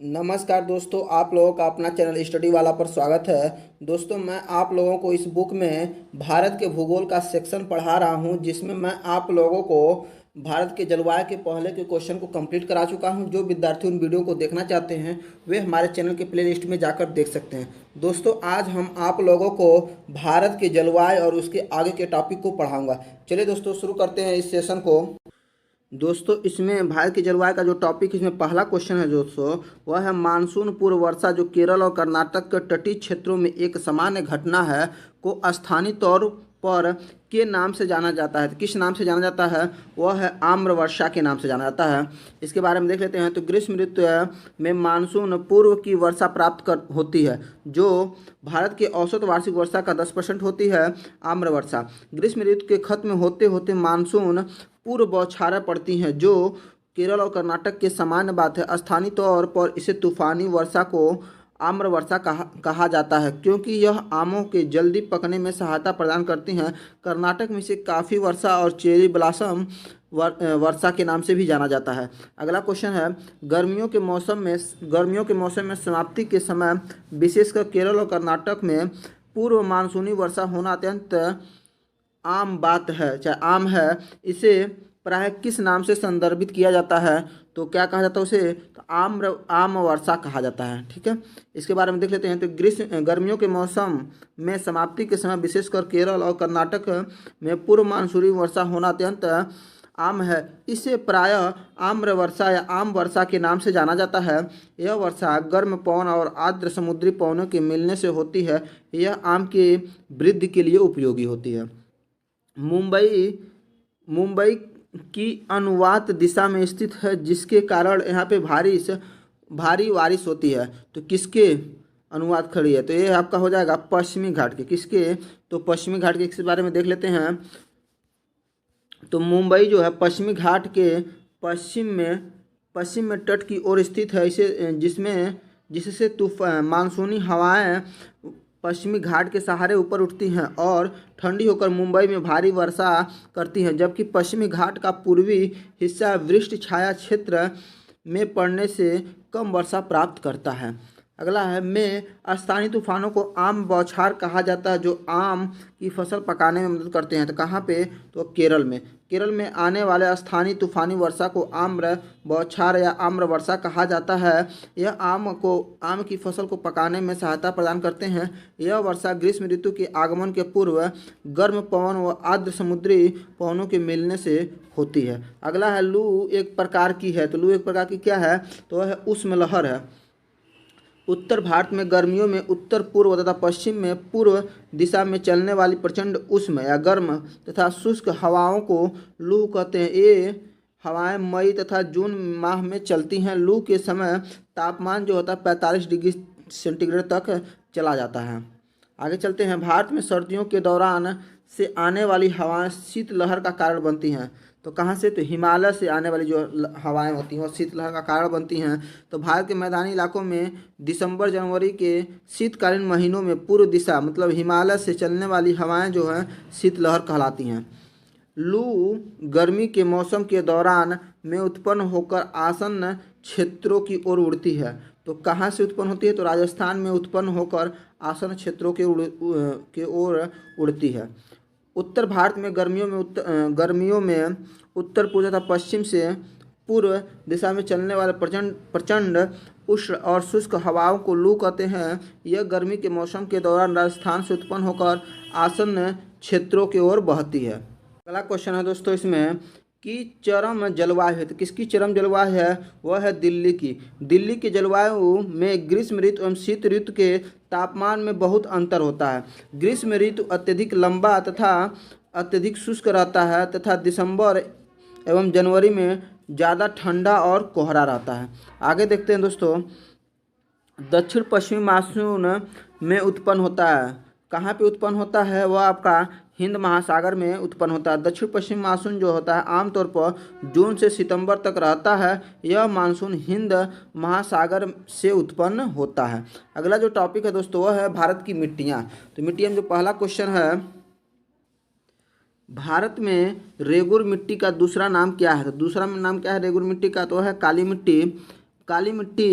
नमस्कार दोस्तों, आप लोगों का अपना चैनल स्टडी वाला पर स्वागत है। दोस्तों, मैं आप लोगों को इस बुक में भारत के भूगोल का सेक्शन पढ़ा रहा हूं, जिसमें मैं आप लोगों को भारत के जलवायु के पहले के क्वेश्चन को कंप्लीट करा चुका हूं। जो विद्यार्थी उन वीडियो को देखना चाहते हैं वे हमारे चैनल के प्ले लिस्ट में जाकर देख सकते हैं। दोस्तों, आज हम आप लोगों को भारत के जलवायु और उसके आगे के टॉपिक को पढ़ाऊँगा। चलिए दोस्तों, शुरू करते हैं इस सेशन को। दोस्तों, इसमें भारत की जलवायु का जो टॉपिक इसमें पहला क्वेश्चन है दोस्तों, वह है मानसून पूर्व वर्षा जो केरल और कर्नाटक के तटीय क्षेत्रों में एक सामान्य घटना है को स्थानीय तौर पर के नाम से जाना जाता है। किस नाम से जाना जाता है? वह है आम्र वर्षा के नाम से जाना जाता है। इसके बारे में देख लेते हैं। तो ग्रीष्म ऋतु में मानसून पूर्व की वर्षा प्राप्त कर होती है, जो भारत की औसत वार्षिक वर्षा का 10% होती है। आम्र वर्षा ग्रीष्म ऋतु के खत्म होते होते मानसून पूर्व बौछारें पड़ती हैं, जो केरल और कर्नाटक के सामान्य बात है। स्थानीय तौर पर इसे तूफानी वर्षा को आम्र वर्षा कहा जाता है, क्योंकि यह आमों के जल्दी पकने में सहायता प्रदान करती हैं। कर्नाटक में इसे काफ़ी वर्षा और चेरी ब्लॉसम वर्षा के नाम से भी जाना जाता है। अगला क्वेश्चन है, गर्मियों के मौसम में समाप्ति के समय विशेषकर केरल और कर्नाटक में पूर्व मानसूनी वर्षा होना अत्यंत आम बात है, चाहे आम है। इसे प्रायः किस नाम से संदर्भित किया जाता है? तो क्या कहा जाता है उसे? तो आम वर्षा कहा जाता है। ठीक है, इसके बारे में देख लेते हैं। तो गर्मियों के मौसम में समाप्ति के समय विशेषकर केरल और कर्नाटक में पूर्व मानसूनी वर्षा होना अत्यंत आम है। इसे प्रायः आम्र वर्षा या आम वर्षा के नाम से जाना जाता है। यह वर्षा गर्म पवन और आर्द्र समुद्री पवनों के मिलने से होती है। यह आम की वृद्धि के लिए उपयोगी होती है। मुंबई की अनुवात दिशा में स्थित है, जिसके कारण यहाँ पे भारी बारिश होती है। तो किसके अनुवाद खड़ी है? तो ये आपका हो जाएगा पश्चिमी घाट के। किसके? तो पश्चिमी घाट के। इस बारे में देख लेते हैं। तो मुंबई जो है पश्चिमी घाट के पश्चिम में तट की ओर स्थित है। जिससे मानसूनी हवाएं पश्चिमी घाट के सहारे ऊपर उठती हैं और ठंडी होकर मुंबई में भारी वर्षा करती हैं, जबकि पश्चिमी घाट का पूर्वी हिस्सा वृष्टि छाया क्षेत्र में पड़ने से कम वर्षा प्राप्त करता है। अगला है, में स्थानीय तूफानों को आम बौछार कहा जाता है, जो आम की फसल पकाने में मदद करते हैं। तो कहाँ पे? तो केरल में आने वाले स्थानीय तूफानी वर्षा को आम्र बौछार या आम्र वर्षा कहा जाता है। यह आम की फसल को पकाने में सहायता प्रदान करते हैं। यह वर्षा ग्रीष्म ऋतु के आगमन के पूर्व गर्म पवन व आर्द्र समुद्री पवनों के मिलने से होती है। अगला है, लू एक प्रकार की है। तो लू एक प्रकार की क्या है? तो वह उष्ण लहर है। उत्तर भारत में गर्मियों में उत्तर पूर्व तथा पश्चिम में पूर्व दिशा में चलने वाली प्रचंड उष्ण या गर्म तथा शुष्क हवाओं को लू कहते हैं। ये हवाएं मई तथा जून माह में चलती हैं। लू के समय तापमान जो होता है 45 डिग्री सेंटीग्रेड तक चला जाता है। आगे चलते हैं। भारत में सर्दियों के दौरान से आने वाली हवाएं शीतलहर का कारण बनती हैं। तो कहाँ से? तो हिमालय से आने वाली जो हवाएं होती हैं वो शीतलहर का कारण बनती हैं। तो भारत के मैदानी इलाकों में दिसंबर जनवरी के शीतकालीन महीनों में पूर्व दिशा मतलब हिमालय से चलने वाली हवाएं जो हैं शीतलहर कहलाती हैं। लू गर्मी के मौसम के दौरान में उत्पन्न होकर आसन्न क्षेत्रों की ओर उड़ती है। तो कहाँ से उत्पन्न होती है? तो राजस्थान में उत्पन्न होकर आसन्न क्षेत्रों के ओर उड़ती है। उत्तर भारत में गर्मियों में उत्तर पूर्व तथा पश्चिम से पूर्व दिशा में चलने वाले प्रचंड उष्ण और शुष्क हवाओं को लू कहते हैं। यह गर्मी के मौसम के दौरान राजस्थान से उत्पन्न होकर आसन्न क्षेत्रों की ओर बहती है। अगला क्वेश्चन है दोस्तों इसमें कि चरम जलवायु है। तो किसकी चरम जलवायु है? वह है दिल्ली की। दिल्ली की जलवायु में ग्रीष्म ऋतु एवं शीत ऋतु के तापमान में बहुत अंतर होता है। ग्रीष्म ऋतु अत्यधिक लंबा तथा अत्यधिक शुष्क रहता है तथा दिसंबर एवं जनवरी में ज़्यादा ठंडा और कोहरा रहता है। आगे देखते हैं दोस्तों। दक्षिण पश्चिमी मानसून में उत्पन्न होता है। कहाँ पे उत्पन्न होता है? वह आपका हिंद महासागर में उत्पन्न होता है। दक्षिण पश्चिम मानसून जो होता है आमतौर पर जून से सितंबर तक रहता है। यह मानसून हिंद महासागर से उत्पन्न होता है। अगला जो टॉपिक है दोस्तों वह है भारत की मिट्टियाँ। तो मिट्टियाँ में जो पहला क्वेश्चन है, भारत में रेगुर मिट्टी का दूसरा नाम क्या है? तो दूसरा नाम क्या है रेगुर मिट्टी का? तो है काली मिट्टी। काली मिट्टी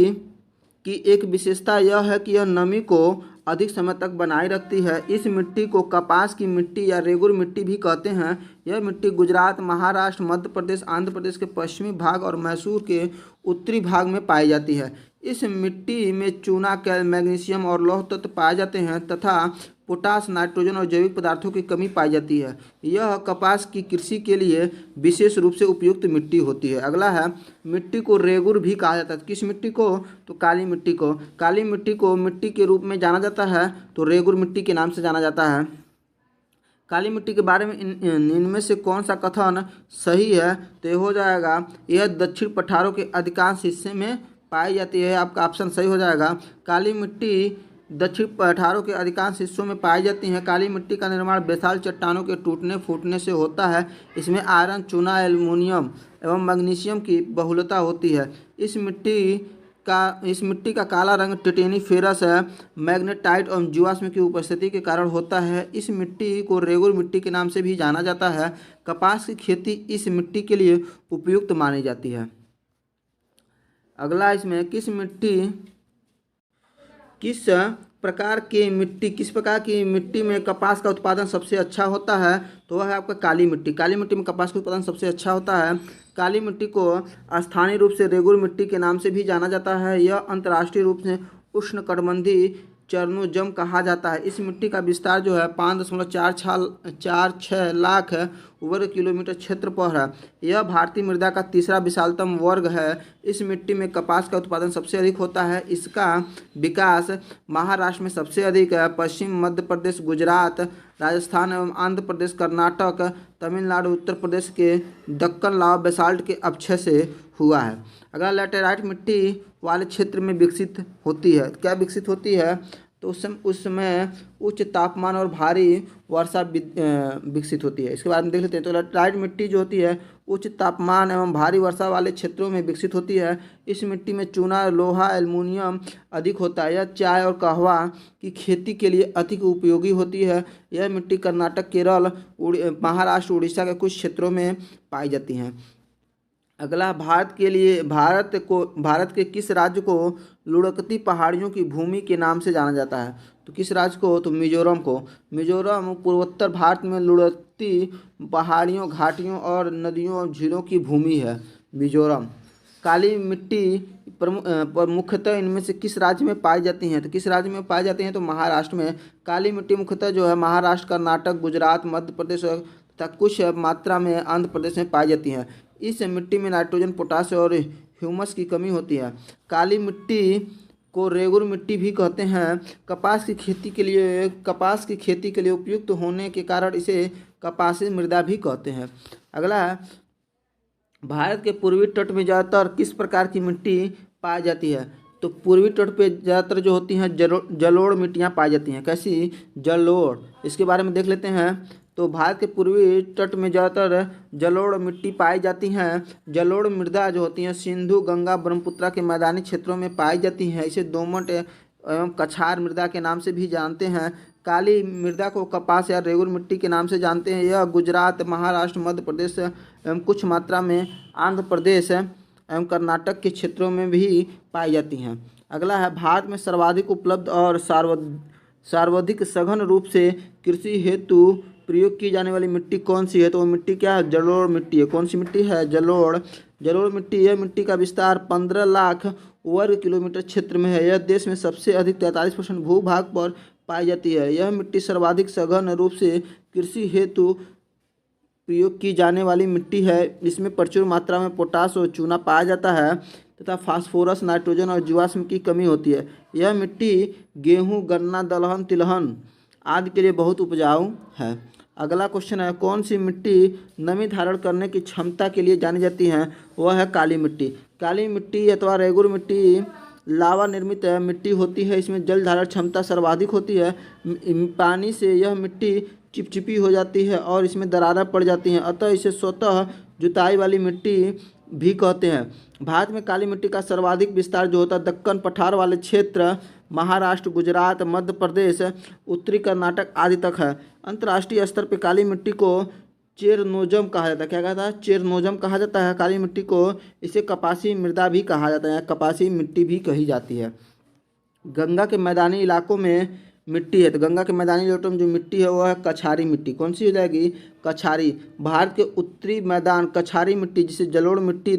की एक विशेषता यह है कि यह नमी को अधिक समय तक बनाए रखती है। इस मिट्टी को कपास की मिट्टी या रेगुर मिट्टी भी कहते हैं। यह मिट्टी गुजरात, महाराष्ट्र, मध्य प्रदेश, आंध्र प्रदेश के पश्चिमी भाग और मैसूर के उत्तरी भाग में पाई जाती है। इस मिट्टी में चूना, मैग्नीशियम और लौह तत्व पाए जाते हैं तथा पोटास, नाइट्रोजन और जैविक पदार्थों की कमी पाई जाती है। यह कपास की कृषि के लिए विशेष रूप से उपयुक्त मिट्टी होती है। अगला है, मिट्टी को रेगुर भी कहा जाता है। किस मिट्टी को? तो काली मिट्टी को। काली मिट्टी को मिट्टी के रूप में जाना जाता है तो रेगुर मिट्टी के नाम से जाना जाता है। काली मिट्टी के बारे में इनमें से कौन सा कथन सही है? तो ये हो जाएगा, यह दक्षिण पठारों के अधिकांश हिस्से में पाई जाती है। आपका ऑप्शन सही हो जाएगा। काली मिट्टी दक्षिण पठारों के अधिकांश हिस्सों में पाई जाती हैं। काली मिट्टी का निर्माण बेसाल चट्टानों के टूटने फूटने से होता है। इसमें आयरन, चूना, एल्युमिनियम एवं मैग्नीशियम की बहुलता होती है। इस मिट्टी का काला रंग टिटेनिफेरस मैग्नेटाइट और जीवाश्म की उपस्थिति के कारण होता है। इस मिट्टी को रेगुर मिट्टी के नाम से भी जाना जाता है। कपास की खेती इस मिट्टी के लिए उपयुक्त मानी जाती है। अगला, इसमें किस प्रकार की मिट्टी में कपास का उत्पादन सबसे अच्छा होता है? तो वह है आपका काली मिट्टी। काली मिट्टी में कपास का उत्पादन सबसे अच्छा होता है। काली मिट्टी को स्थानीय रूप से रेगुर मिट्टी के नाम से भी जाना जाता है। यह अंतर्राष्ट्रीय रूप से उष्णकटिबंधीय चरनोजम कहा जाता है। इस मिट्टी का विस्तार जो है 5.46 लाख वर्ग किलोमीटर क्षेत्र पर है। यह भारतीय मृदा का तीसरा विशालतम वर्ग है। इस मिट्टी में कपास का उत्पादन सबसे अधिक होता है। इसका विकास महाराष्ट्र में सबसे अधिक है। पश्चिम मध्य प्रदेश, गुजरात, राजस्थान एवं आंध्र प्रदेश, कर्नाटक, तमिलनाडु, उत्तर प्रदेश के दक्कन लावा बेसाल्ट के अक्षय से हुआ है। अगला, लैटेराइट मिट्टी वाले क्षेत्र में विकसित होती है। क्या विकसित होती है? तो उस समय उच्च तापमान और भारी वर्षा विकसित होती है। इसके बारे में देख लेते हैं। तो लैटेराइट मिट्टी जो होती है उच्च तापमान एवं भारी वर्षा वाले क्षेत्रों में विकसित होती है। इस मिट्टी में चूना, लोहा, एल्युमिनियम अधिक होता है। यह चाय और कहवा की खेती के लिए अधिक उपयोगी होती है। यह मिट्टी कर्नाटक, केरल, महाराष्ट्र, उड़ीसा के कुछ क्षेत्रों में पाई जाती हैं। अगला, भारत के किस राज्य को लुढ़कती पहाड़ियों की भूमि के नाम से जाना जाता है? तो किस राज्य को? तो मिजोरम को। मिजोरम पूर्वोत्तर भारत में लुढ़कती पहाड़ियों, घाटियों और नदियों और झीलों की भूमि है मिजोरम। काली मिट्टी मुख्यतः इनमें से किस राज्य में पाई जाती हैं? तो किस राज्य में पाई जाती हैं? तो महाराष्ट्र में। काली मिट्टी मुख्यतः जो है महाराष्ट्र, कर्नाटक, गुजरात, मध्य प्रदेश तथा कुछ मात्रा में आंध्र प्रदेश में पाई जाती हैं। इस मिट्टी में नाइट्रोजन, पोटाश और ह्यूमस की कमी होती है। काली मिट्टी को रेगुर मिट्टी भी कहते हैं। कपास की खेती के लिए उपयुक्त होने के कारण इसे कपासी मृदा भी कहते हैं। अगला है, भारत के पूर्वी तट में ज़्यादातर किस प्रकार की मिट्टी पाई जाती है? तो पूर्वी तट पे ज़्यादातर जो होती हैं जलोढ़ मिट्टियाँ पाई जाती हैं। कैसी? जलोढ़। इसके बारे में देख लेते हैं। तो भारत के पूर्वी तट में ज़्यादातर जलोढ़ मिट्टी पाई जाती हैं। जलोढ़ मृदा जो होती हैं सिंधु, गंगा, ब्रह्मपुत्र के मैदानी क्षेत्रों में पाई जाती हैं। इसे दोमट एवं कछार मृदा के नाम से भी जानते हैं। काली मृदा को कपास या रेगुर मिट्टी के नाम से जानते हैं। यह गुजरात, महाराष्ट्र, मध्य प्रदेश एवं कुछ मात्रा में आंध्र प्रदेश एवं कर्नाटक के क्षेत्रों में भी पाई जाती हैं। अगला है, भारत में सर्वाधिक उपलब्ध और सर्वाधिक सघन रूप से कृषि हेतु प्रयोग की जाने वाली मिट्टी कौन सी है? तो वो मिट्टी क्या है? जलोढ़ मिट्टी है। कौन सी मिट्टी है? जलोढ़ मिट्टी। यह मिट्टी का विस्तार 15 लाख वर्ग किलोमीटर क्षेत्र में है। यह देश में सबसे अधिक 43% भूभाग पर पाई जाती है। यह मिट्टी सर्वाधिक सघन रूप से कृषि हेतु प्रयोग की जाने वाली मिट्टी है। इसमें प्रचुर मात्रा में पोटास और चूना पाया जाता है तथा फास्फोरस, नाइट्रोजन और जीवाश्म की कमी होती है। यह मिट्टी गेहूँ, गन्ना, दलहन, तिलहन आदि के लिए बहुत उपजाऊ है। अगला क्वेश्चन है, कौन सी मिट्टी नमी धारण करने की क्षमता के लिए जानी जाती है? वह है काली मिट्टी। काली मिट्टी अथवा रेगुर मिट्टी लावा निर्मित मिट्टी होती है। इसमें जल धारण क्षमता सर्वाधिक होती है। पानी से यह मिट्टी चिपचिपी हो जाती है और इसमें दरारें पड़ जाती हैं, अतः इसे स्वतः जुताई वाली मिट्टी भी कहते हैं। भारत में काली मिट्टी का सर्वाधिक विस्तार जो होता है दक्कन पठार वाले क्षेत्र, महाराष्ट्र, गुजरात, मध्य प्रदेश, उत्तरी कर्नाटक आदि तक है। अंतर्राष्ट्रीय स्तर पर काली मिट्टी को चेरनोजम कहा जाता है। क्या कहता है? चेरनोजम कहा जाता है काली मिट्टी को। इसे कपासी मृदा भी कहा जाता है, कपासी मिट्टी भी कही जाती है। गंगा के मैदानी इलाकों में मिट्टी है, तो गंगा के मैदानी इलाकों में जो मिट्टी है वह है कछारी मिट्टी। कौन सी हो जाएगी? कछारी। भारत के उत्तरी मैदान कछारी मिट्टी जिसे जलोढ़ मिट्टी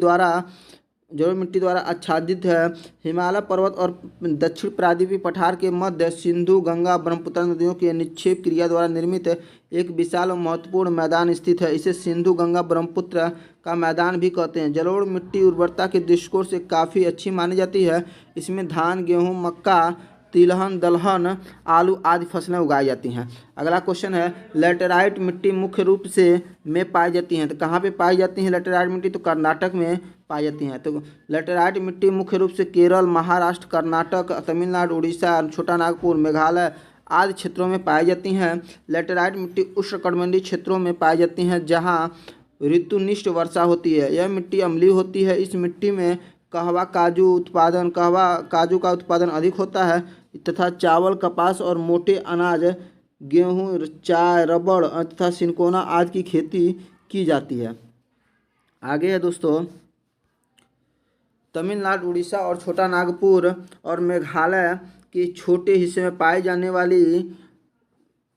द्वारा आच्छादित है। हिमालय पर्वत और दक्षिण प्रायद्वीपीय पठार के मध्य सिंधु गंगा ब्रह्मपुत्र नदियों की निक्षेप क्रिया द्वारा निर्मित एक विशाल और महत्वपूर्ण मैदान स्थित है। इसे सिंधु गंगा ब्रह्मपुत्र का मैदान भी कहते हैं। जलोढ़ मिट्टी उर्वरता के दृष्टिकोण से काफ़ी अच्छी मानी जाती है। इसमें धान, गेहूँ, मक्का, तिलहन, दलहन, आलू आदि फसलें उगाई जाती हैं। अगला क्वेश्चन है, लेटेराइट मिट्टी मुख्य रूप से में पाई जाती हैं, तो कहाँ पे पाई जाती हैं लेटेराइट मिट्टी? तो कर्नाटक में पाई जाती हैं। तो लेटेराइट मिट्टी मुख्य रूप से केरल, महाराष्ट्र, कर्नाटक, तमिलनाडु, उड़ीसा, छोटा नागपुर, मेघालय आदि क्षेत्रों में पाई जाती हैं। लेटेराइट मिट्टी उष्णकटिबंधीय क्षेत्रों में पाई जाती हैं जहाँ ऋतुनिष्ठ वर्षा होती है। यह मिट्टी अम्लीय होती है। इस मिट्टी में कहवा काजू का उत्पादन अधिक होता है तथा चावल, कपास और मोटे अनाज, गेहूं, चाय, रबड़ तथा सिनकोना आदि की खेती की जाती है। आगे है दोस्तों, तमिलनाडु, उड़ीसा और छोटा नागपुर और मेघालय के छोटे हिस्से में पाई जाने वाली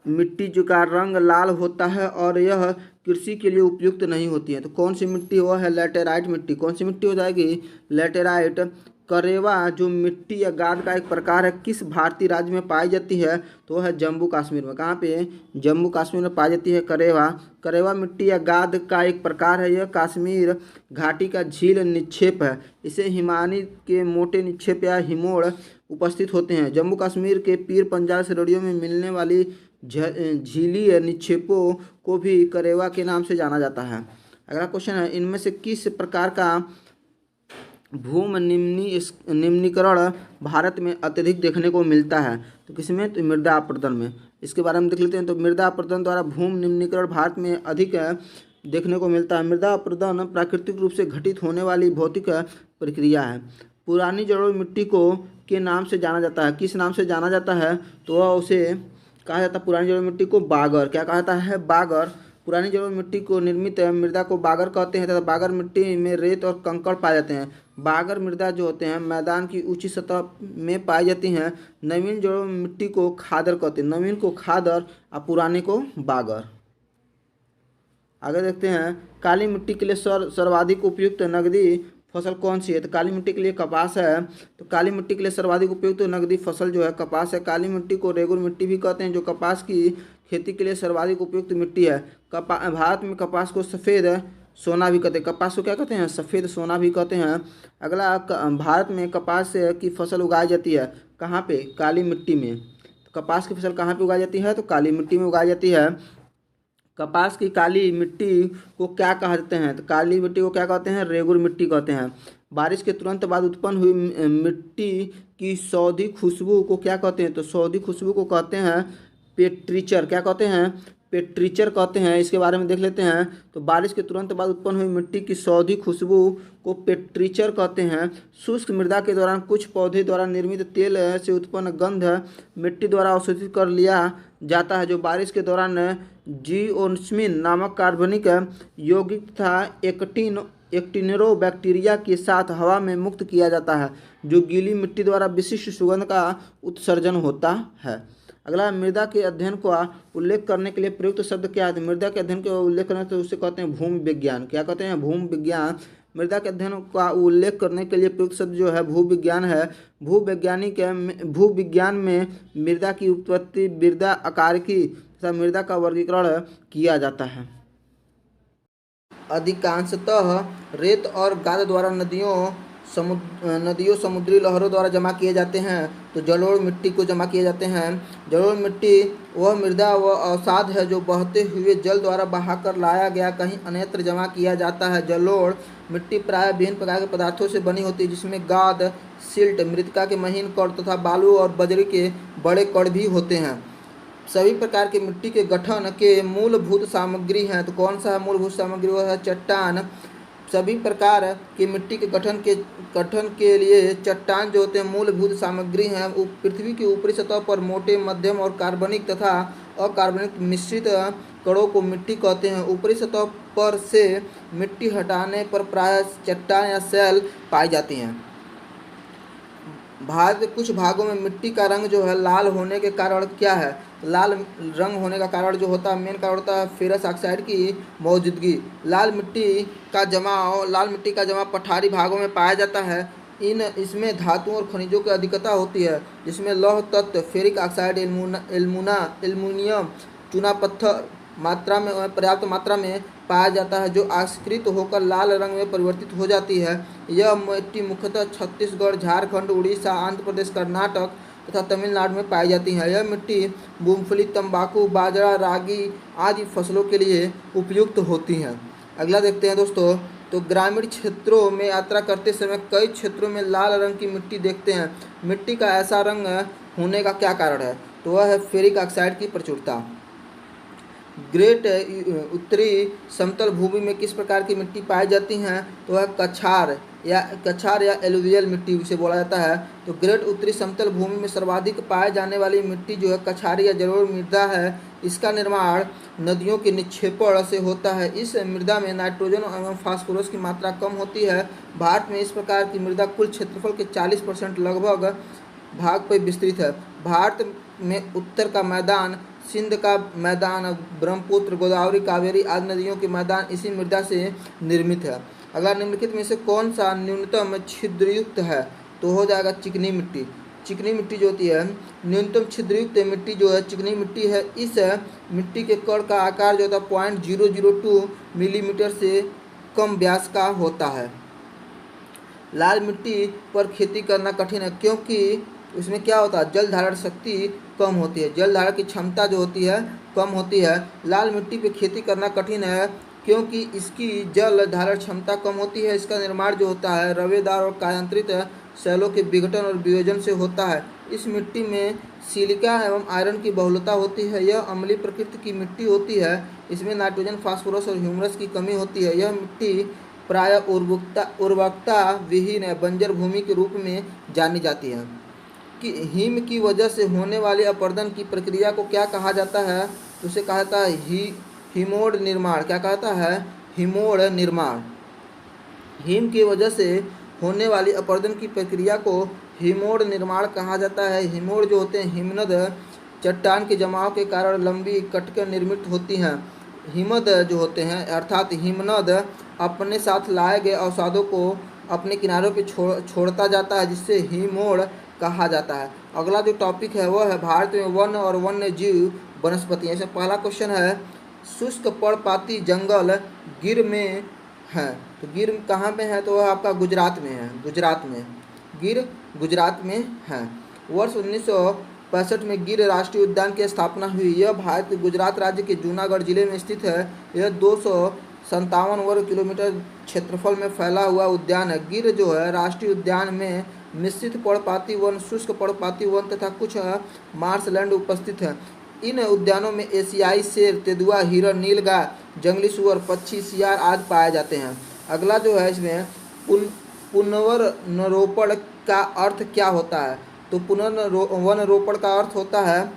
मिट्टी जो का रंग लाल होता है और यह कृषि के लिए उपयुक्त नहीं होती है। तो कौन सी मिट्टी वह है? लेटेराइट मिट्टी। कौन सी मिट्टी हो जाएगी? लेटेराइट। करेवा जो मिट्टी या गाद का एक प्रकार है, किस भारतीय राज्य में पाई जाती है? तो वह है जम्मू कश्मीर में। कहाँ पे? जम्मू कश्मीर में पाई जाती है करेवा। करेवा मिट्टी या गाद का एक प्रकार है। यह कश्मीर घाटी का झील निक्षेप है। इसे हिमानी के मोटे निक्षेप या हिमोड़ उपस्थित होते हैं। जम्मू कश्मीर के पीर पंजाल श्रेणियों में मिलने वाली झीली निक्षेपों को भी करेवा के नाम से जाना जाता है। अगला क्वेश्चन है, इनमें से किस प्रकार का भूमि निम्नीकरण भारत में अत्यधिक देखने को मिलता है? तो किसमें? तो मृदा अपरदन में। इसके बारे में देख लेते हैं। तो मृदा अपरदन द्वारा भूमि निम्नीकरण भारत में अधिक देखने को मिलता है। मृदा अपरदन प्राकृतिक रूप से घटित होने वाली भौतिक प्रक्रिया है। पुरानी जलोढ़ मिट्टी को के नाम से जाना जाता है। किस नाम से जाना जाता है? तो वह उसे कहा जाता है, पुरानी जलोढ़ मिट्टी को बागर। क्या कहा जाता है? बागर। पुरानी जलोढ़ मिट्टी को निर्मित मृदा को बागर कहते हैं तथा बागर मिट्टी में रेत और कंकड़ पाए जाते हैं। बागर मृदा जो होते हैं मैदान की ऊंची सतह में पाई जाती हैं। नवीन जलोढ़ मिट्टी को खादर कहते हैं। नवीन को खादर और पुराने को बागर। आगे देखते हैं, काली मिट्टी के लिए सर्वाधिक उपयुक्त नगदी फसल कौन सी है? तो काली मिट्टी के लिए कपास है। तो काली मिट्टी के लिए सर्वाधिक उपयुक्त नगदी फसल जो है कपास है। काली मिट्टी को रेगुर मिट्टी भी कहते हैं जो कपास की खेती के लिए सर्वाधिक उपयुक्त मिट्टी है। भारत में कपास को सफ़ेद सोना भी कहते हैं। कपास को क्या कहते हैं? सफ़ेद सोना भी कहते हैं। अगला, भारत में कपास की फसल उगाई जाती है कहाँ पे? काली मिट्टी में। तो कपास की फसल कहाँ पे उगाई जाती है? तो काली मिट्टी में उगाई जाती है। कपास की काली मिट्टी को क्या कहते हैं? तो काली मिट्टी को क्या कहते हैं? रेगुर मिट्टी कहते हैं। बारिश के तुरंत बाद उत्पन्न हुई मिट्टी की सौंधी खुशबू को क्या कहते हैं? तो सौंधी खुशबू को कहते हैं पेट्रीचर। क्या कहते हैं? पेट्रीचर कहते हैं। इसके बारे में देख लेते हैं। तो बारिश के तुरंत बाद उत्पन्न हुई मिट्टी की सौंधी खुशबू को पेट्रीचर कहते हैं। शुष्क मृदा के दौरान कुछ पौधे द्वारा निर्मित तेल से उत्पन्न गंध मिट्टी द्वारा अवशोषित कर लिया जाता है, जो बारिश के दौरान जिओस्मिन नामक कार्बनिक यौगिक तथा एक्टिनरो बैक्टीरिया के साथ हवा में मुक्त किया जाता है, जो गीली मिट्टी द्वारा विशिष्ट सुगंध का उत्सर्जन होता है। अगला, मृदा के अध्ययन का उल्लेख करने के लिए प्रयुक्त शब्द क्या है? मृदा के अध्ययन का उल्लेख करने तो उसे कहते हैं भूमि विज्ञान। क्या कहते हैं? भूमि विज्ञान। मृदा के अध्ययन का उल्लेख करने के लिए प्रयुक्त शब्द जो है भूविज्ञान है। भूविज्ञान में मृदा की उत्पत्ति, मृदा आकारिकी तथा मृदा का वर्गीकरण किया जाता है। अधिकांशतः रेत और गाद द्वारा नदियों समुद्री लहरों द्वारा जमा किए जाते हैं। तो जलोढ़ मिट्टी को जमा किए जाते हैं। जलोढ़ मिट्टी वह मृदा व अवसाद है जो बहते हुए जल द्वारा बहाकर लाया गया कहीं अन्यत्र जमा किया जाता है। जलोढ़ मिट्टी प्रायः विभिन्न प्रकार के पदार्थों से बनी होती है, जिसमें गाद, सिल्ट, मृतिका के महीन कण तथा बालू और बजरी के बड़े कण भी होते हैं। सभी प्रकार की मिट्टी के गठन के मूलभूत सामग्री हैं। तो कौन सा है मूलभूत सामग्री? वह है चट्टान। सभी प्रकार की मिट्टी के गठन के लिए चट्टान जो होते हैं मूलभूत सामग्री हैं। पृथ्वी की ऊपरी सतह पर मोटे, मध्यम और कार्बनिक तथा अकार्बनिक मिश्रित कणों को मिट्टी कहते हैं। ऊपरी सतह पर से मिट्टी हटाने पर प्रायः चट्टान या शैल पाई जाती हैं। भारत के कुछ भागों में मिट्टी का रंग जो है लाल होने के कारण क्या है? लाल रंग होने का कारण जो होता है, मेन कारण होता है फेरस ऑक्साइड की मौजूदगी। लाल मिट्टी का जमाव पठारी भागों में पाया जाता है। इसमें धातुओं और खनिजों की अधिकता होती है, जिसमें लौह तत्व, फेरिक ऑक्साइड, एल्युमिनियम, चूना पत्थर पर्याप्त मात्रा में पाया जाता है, जो आस्कृत होकर लाल रंग में परिवर्तित हो जाती है। यह मिट्टी मुख्यतः छत्तीसगढ़, झारखंड, उड़ीसा, आंध्र प्रदेश, कर्नाटक तथा तमिलनाडु में पाई जाती है। यह मिट्टी मूंगफली, तंबाकू, बाजरा, रागी आदि फसलों के लिए उपयुक्त होती है। अगला देखते हैं दोस्तों, तो ग्रामीण क्षेत्रों में यात्रा करते समय कई क्षेत्रों में लाल रंग की मिट्टी देखते हैं। मिट्टी का ऐसा रंग होने का क्या कारण है? तो वह है फेरिक ऑक्साइड की प्रचुरता। ग्रेट उत्तरी समतल भूमि में किस प्रकार की मिट्टी पाई जाती हैं? तो वह कछार या एलुवियल मिट्टी उसे बोला जाता है। तो ग्रेट उत्तरी समतल भूमि में सर्वाधिक पाए जाने वाली मिट्टी जो है कछारी या जलोढ़ मृदा है। इसका निर्माण नदियों के निक्षेपण से होता है। इस मृदा में नाइट्रोजन एवं फास्फोरस की मात्रा कम होती है। भारत में इस प्रकार की मृदा कुल क्षेत्रफल के 40% लगभग भाग पर विस्तृत है। भारत में उत्तर का मैदान, सिंध का मैदान, ब्रह्मपुत्र, गोदावरी, कावेरी आदि नदियों के मैदान इसी मृदा से निर्मित है। अगला, निम्नलिखित में से कौन सा न्यूनतम छिद्रयुक्त है? तो हो जाएगा चिकनी मिट्टी। चिकनी मिट्टी जो होती है, न्यूनतम छिद्रयुक्त मिट्टी जो है चिकनी मिट्टी है। इस मिट्टी के कण का आकार जो होता है 0.002 मिलीमीटर से कम व्यास का होता है। लाल मिट्टी पर खेती करना कठिन है, क्योंकि उसमें क्या होता है, जल धारण शक्ति कम होती है, जल धारण की क्षमता जो होती है कम होती है। लाल मिट्टी पे खेती करना कठिन है क्योंकि इसकी जल धारण क्षमता कम होती है। इसका निर्माण जो होता है रवेदार और कायांतरित शैलों के विघटन और वियोजन से होता है। इस मिट्टी में सिलिका एवं आयरन की बहुलता होती है। यह अम्लीय प्रकृति की मिट्टी होती है। इसमें नाइट्रोजन, फास्फोरस और ह्यूमरस की कमी होती है। यह मिट्टी प्रायः उर्वरकता विहीन बंजर भूमि के रूप में जानी जाती है। कि हिम की वजह से होने वाले अपरदन की प्रक्रिया को क्या कहा जाता है? तो उसे कहा जाता है हिमोड़ निर्माण। क्या कहता है? हिमोड़ निर्माण। हिम की वजह से होने वाली अपरदन की प्रक्रिया को हिमोड़ निर्माण कहा जाता है। हिमोड़ जो होते हैं हिमनद चट्टान के जमाव के कारण लंबी कटकर निर्मित होती हैं। हिमद जो होते हैं अर्थात हिमनद अपने साथ लाए गए अवसादों को अपने किनारों पर छोड़ता जाता है, जिससे हिमोड़ कहा जाता है। अगला जो टॉपिक है वह है भारत में वन और वन्य जीव वनस्पति। इसमें पहला क्वेश्चन है, शुष्क पर्णपाती जंगल गिर में है। तो गिर कहाँ पे है? तो वह आपका गुजरात में है। गिर गुजरात में है। वर्ष 1965 में गिर राष्ट्रीय उद्यान की स्थापना हुई। यह भारत के गुजरात राज्य के जूनागढ़ जिले में स्थित है। यह 257 वर्ग किलोमीटर क्षेत्रफल में फैला हुआ उद्यान है। गिर जो है राष्ट्रीय उद्यान में मिश्रित पर्णपाती वन, शुष्क पर्णपाती वन तथा कुछ मार्शलैंड उपस्थित हैं। इन उद्यानों में एशियाई शेर, तेंदुआ, हिरण, नीलगाय, जंगली सुअर, पक्षी, सियार आदि पाए जाते हैं। अगला जो है इसमें पुनर्वनरोपण का अर्थ क्या होता है? तो पुनर्वनरोपण का अर्थ होता है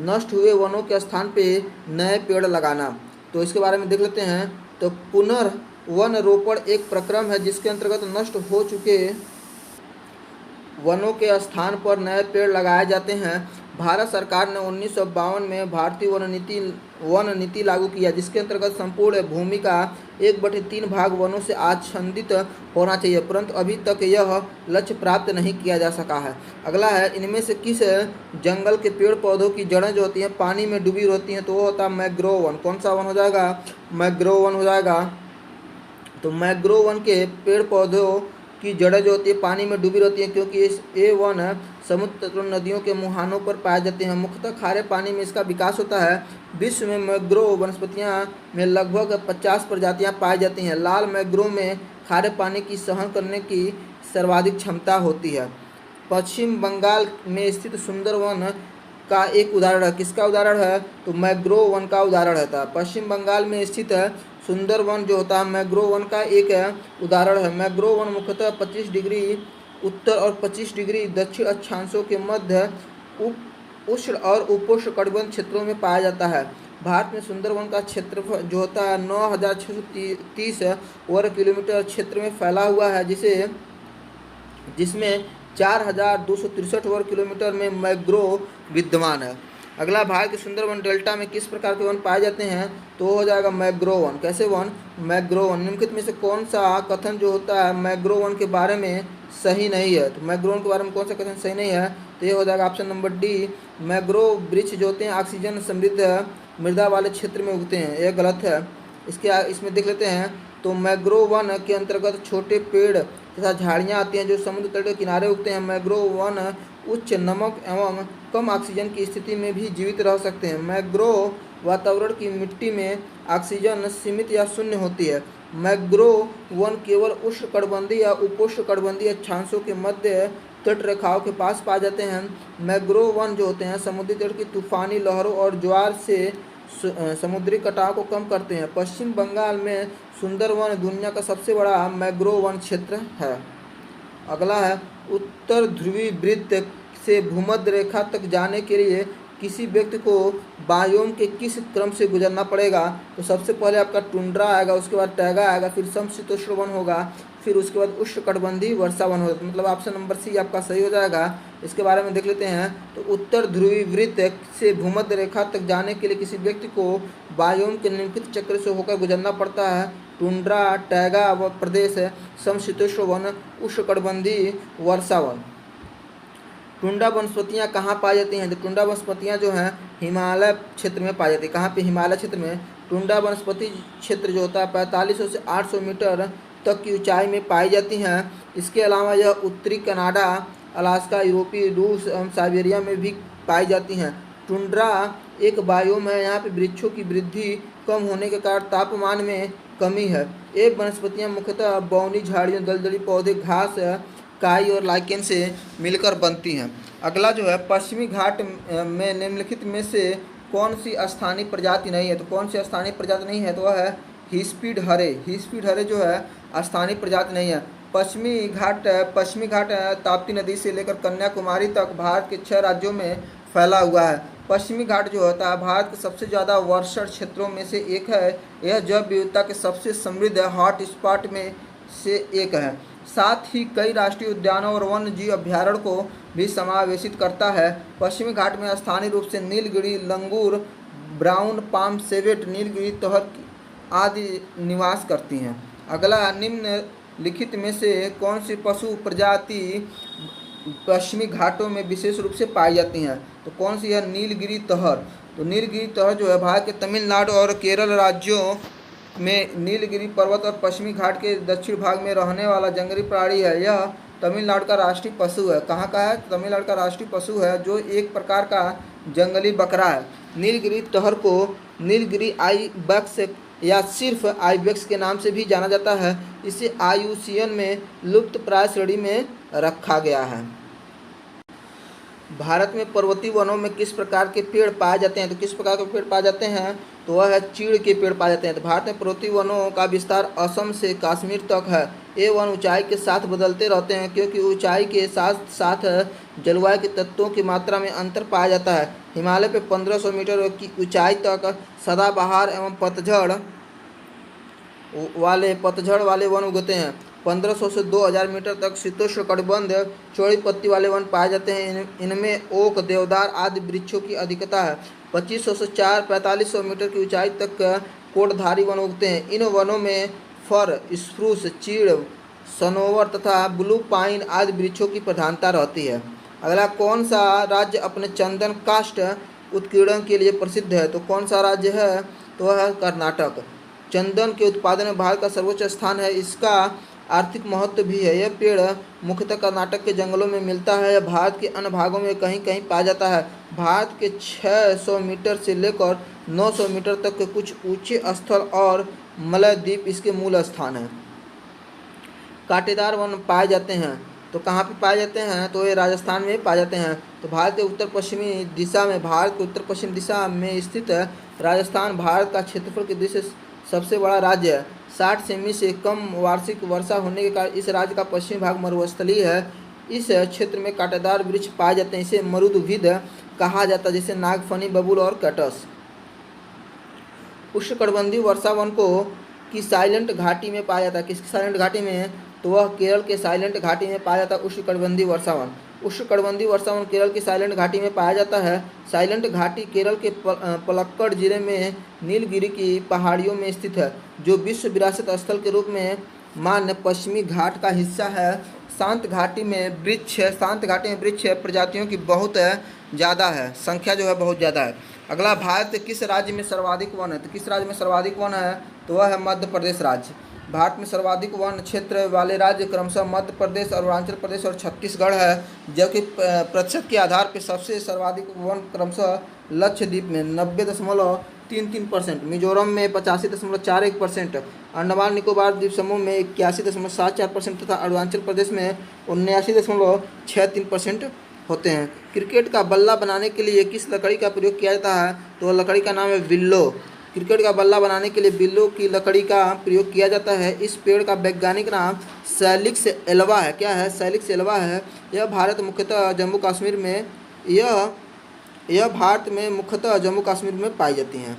नष्ट हुए वनों के स्थान पे नए पेड़ लगाना। तो इसके बारे में देख लेते हैं। तो पुनर्वनरोपण एक प्रक्रम है जिसके अंतर्गत नष्ट हो चुके वनों के स्थान पर नए पेड़ लगाए जाते हैं। भारत सरकार ने 1952 में भारतीय वन नीति लागू किया, जिसके अंतर्गत संपूर्ण भूमि का 1/3 भाग वनों से आच्छादित होना चाहिए, परंतु अभी तक यह लक्ष्य प्राप्त नहीं किया जा सका है। अगला है, इनमें से किस जंगल के पेड़ पौधों की जड़ें जो होती हैं पानी में डूबी होती हैं? तो वो होता है मैंग्रोव वन। कौन सा वन हो जाएगा? मैंग्रोव वन हो जाएगा। तो मैंग्रोव वन के पेड़ पौधों की जड़ें जो होती है पानी में डूबी रहती हैं, क्योंकि ये वन समुद्र तथा नदियों के मुहानों पर पाए जाते हैं। मुख्यतः खारे पानी में इसका विकास होता है। विश्व में मैंग्रोव वनस्पतियां में लगभग 50 प्रजातियां पाई जाती हैं। लाल मैंग्रोव में खारे पानी की सहन करने की सर्वाधिक क्षमता होती है। पश्चिम बंगाल में स्थित सुंदरवन का एक उदाहरण है। किसका उदाहरण है? तो मैंग्रोव वन का उदाहरण है। पश्चिम बंगाल में स्थित सुंदरवन जो होता है मैंग्रोव वन का एक उदाहरण है। मैंग्रोव वन मुख्यतः 25 डिग्री उत्तर और 25 डिग्री दक्षिण अक्षांशों के मध्य उष्ण और उपोष्ण कटिबंध क्षेत्रों में पाया जाता है। भारत में सुंदरवन का क्षेत्रफल जो होता है 9630 वर्ग किलोमीटर क्षेत्र में फैला हुआ है, जिसमें 4263 वर्ग किलोमीटर में मैंग्रोव विद्यमान है। अगला, भारत के सुंदरवन डेल्टा में किस प्रकार के वन पाए जाते हैं? तो हो जाएगा मैंग्रोव वन। कैसे वन? Mangrove one. निम्नलिखित में से कौन सा कथन जो होता है मैंग्रोव वन के बारे में सही नहीं है? तो मैंग्रोव वन के बारे में कौन सा कथन सही नहीं है? तो ये हो जाएगा ऑप्शन नंबर डी, मैंग्रोव वृक्ष जो होते हैं ऑक्सीजन समृद्ध मृदा वाले क्षेत्र में उगते हैं। यह गलत है। इसमें देख लेते हैं। तो मैंग्रोव वन के अंतर्गत छोटे पेड़ तथा झाड़ियाँ आती हैं जो समुद्र तट के किनारे उगते हैं। मैंग्रोव वन उच्च नमक एवं कम ऑक्सीजन की स्थिति में भी जीवित रह सकते हैं। मैंग्रोव वातावरण की मिट्टी में ऑक्सीजन सीमित या शून्य होती है। मैंग्रोव वन केवल उष्णकटिबंधीय या उपोष्णकटिबंधीय अक्षांशों के मध्य तट रेखाओं के पास पाए जाते हैं। मैंग्रोव वन जो होते हैं समुद्री तट की तूफानी लहरों और ज्वार से समुद्री कटाव को कम करते हैं। पश्चिम बंगाल में सुंदरवन दुनिया का सबसे बड़ा मैंग्रोव वन क्षेत्र है। अगला है, उत्तर ध्रुवीय वृत्त से भूमध्य रेखा तक जाने के लिए किसी व्यक्ति को बायोम के किस क्रम से गुजरना पड़ेगा? तो सबसे पहले आपका टुंड्रा आएगा, उसके बाद टैगा आएगा, फिर समशीतोष्ण वन होगा, फिर उसके बाद उष्णकटिबंधीय वर्षा वन होगा। मतलब ऑप्शन नंबर सी आपका सही हो जाएगा। इसके बारे में देख लेते हैं। तो उत्तर ध्रुवीय वृत्त से भूमध्य रेखा तक जाने के लिए किसी व्यक्ति को बायोम के निम्नलिखित चक्र से होकर गुजरना पड़ता है। टुंड्रा, टैगा व प्रदेश, समशीतोष्ण वन, उष्णकटिबंधीय वर्षा वन। टुंड्रा वनस्पतियाँ कहाँ पाई जाती हैं? तो टुंड्रा वनस्पतियाँ जो हैं हिमालय क्षेत्र में पाई जाती है। कहाँ पे? हिमालय क्षेत्र में। टुंड्रा वनस्पति क्षेत्र जो होता है 4500 से 800 मीटर तक की ऊंचाई में पाई जाती हैं। इसके अलावा यह उत्तरी कनाडा, अलास्का, यूरोपीय रूस एवं साइबेरिया में भी पाई जाती हैं। टुंड्रा एक बायोम है। यहाँ पे वृक्षों की वृद्धि कम होने के कारण तापमान में कमी है। ये वनस्पतियाँ मुख्यतः बौनी झाड़ियों, दलदली पौधे, घास, काई और लाइकेन से मिलकर बनती हैं। अगला जो है, पश्चिमी घाट में निम्नलिखित में से कौन सी स्थानीय प्रजाति नहीं है? तो कौन सी स्थानीय प्रजाति नहीं है? तो वह है हिस्पीड हरे। हिस्पीड हरे जो है स्थानीय प्रजाति नहीं है। पश्चिमी घाट ताप्ती नदी से लेकर कन्याकुमारी तक भारत के 6 राज्यों में फैला हुआ है। पश्चिमी घाट जो होता है भारत के सबसे ज़्यादा वर्षण क्षेत्रों में से एक है। यह जैव विविधता के सबसे समृद्ध हॉट स्पॉट में से एक है। साथ ही कई राष्ट्रीय उद्यानों और वन्य जीव अभ्यारण्य को भी समावेशित करता है। पश्चिमी घाट में स्थानीय रूप से नीलगिरी, लंगूर, ब्राउन पाम सेवेट, नीलगिरी तोहर आदि निवास करती हैं। अगला, निम्नलिखित में से कौन सी पशु प्रजाति पश्चिमी घाटों में विशेष रूप से पाई जाती हैं? तो कौन सी है? नीलगिरी तोहर। तो नीलगिरी तोहर जो है भारत के तमिलनाडु और केरल राज्यों में नीलगिरी पर्वत और पश्चिमी घाट के दक्षिण भाग में रहने वाला जंगली प्राणी है। यह तमिलनाडु का राष्ट्रीय पशु है। कहाँ का है? तमिलनाडु का राष्ट्रीय पशु है जो एक प्रकार का जंगली बकरा है। नीलगिरी तोहर को नीलगिरी आइबैक्स या सिर्फ आइबैक्स के नाम से भी जाना जाता है। इसे IUCN में लुप्तप्राय श्रेणी में रखा गया है। भारत में पर्वतीय वनों में किस प्रकार के पेड़ पाए जाते हैं? तो किस प्रकार के पेड़ पाए जाते हैं? तो वह है चीड़ के पेड़ पाए जाते हैं। तो भारत में पर्वतीय वनों का विस्तार असम से कश्मीर तक है। ये वन ऊंचाई के साथ बदलते रहते हैं क्योंकि ऊंचाई के साथ साथ जलवायु के तत्वों की मात्रा में अंतर पाया जाता है। हिमालय पे 1500 मीटर की ऊंचाई तक सदाबहार एवं पतझड़ वाले वन उगते हैं। 1500 से 2000 मीटर तक शीतोष्ण कटिबंध चौड़ी पत्ती वाले वन पाए जाते हैं। इनमें ओक, देवदार आदि वृक्षों की अधिकता है। 2500 से 4500 मीटर की ऊंचाई तक कोटधारी वन उगते हैं। इन वनों में फर, स्प्रूस, चीड़, सनोवर तथा ब्लू पाइन आदि वृक्षों की प्रधानता रहती है। अगला, कौन सा राज्य अपने चंदन काष्ठ उत्कीर्णन के लिए प्रसिद्ध है? तो कौन सा राज्य है? तो वह है कर्नाटक। चंदन के उत्पादन में भारत का सर्वोच्च स्थान है। इसका आर्थिक महत्व भी है। यह पेड़ मुख्यतः कर्नाटक के जंगलों में मिलता है। यह भारत के अन्य भागों में कहीं कहीं पाया जाता है। भारत के 600 मीटर से लेकर 900 मीटर तक के कुछ ऊंचे स्थल और मलय द्वीप इसके मूल स्थान हैं। कांटेदार वन पाए जाते हैं। तो कहाँ पे पाए जाते हैं? तो ये राजस्थान में पाए जाते हैं। तो भारत के उत्तर पश्चिम दिशा में स्थित राजस्थान भारत का क्षेत्रफल की दृष्टि से सबसे बड़ा राज्य है। 60 सेमी से कम वार्षिक वर्षा होने के कारण इस राज्य का पश्चिमी भाग मरुस्थलीय है। इस क्षेत्र में कांटेदार वृक्ष पाए जाते हैं। इसे मरुद्भिद कहा जाता है, जैसे नागफनी, बबूल और कैटस। उष्णकटिबंधीय वर्षा वन को की साइलेंट घाटी में पाया जाता है। किसकी साइलेंट घाटी में? तो वह केरल के साइलेंट घाटी में पाया जाता है उष्णकटिबंधीय वर्षावन। उष्णकटिबंधीय वर्षावन केरल की साइलेंट घाटी में पाया जाता है। साइलेंट घाटी केरल के पलक्कड़ जिले में नीलगिरी की पहाड़ियों में स्थित है, जो विश्व विरासत स्थल के रूप में मान्य पश्चिमी घाट का हिस्सा है। शांत घाटी में वृक्ष प्रजातियों की बहुत ज़्यादा है, संख्या जो है बहुत ज़्यादा है। अगला, भारत के किस राज्य में सर्वाधिक वन है? तो किस राज्य में सर्वाधिक वन है? तो वह है मध्य प्रदेश राज्य। भारत में सर्वाधिक वन क्षेत्र वाले राज्य क्रमशः मध्य प्रदेश, अरुणाचल प्रदेश और छत्तीसगढ़ है, जबकि प्रतिशत के आधार पर सबसे सर्वाधिक वन क्रमशः लक्षद्वीप में 90.33%, मिजोरम में 85.41%, अंडमान निकोबार द्वीप समूह में 81.74% तथा अरुणाचल प्रदेश में 79.63% होते हैं। क्रिकेट का बल्ला बनाने के लिए किस लकड़ी का प्रयोग किया जाता है? तो लकड़ी का नाम है विल्लो। क्रिकेट का बल्ला बनाने के लिए विल्लो की लकड़ी का प्रयोग किया जाता है। इस पेड़ का वैज्ञानिक नाम सैलिक्स एल्वा है। क्या है? सैलिक्स एल्वा है। यह भारत में मुख्यतः जम्मू कश्मीर में पाई जाती हैं।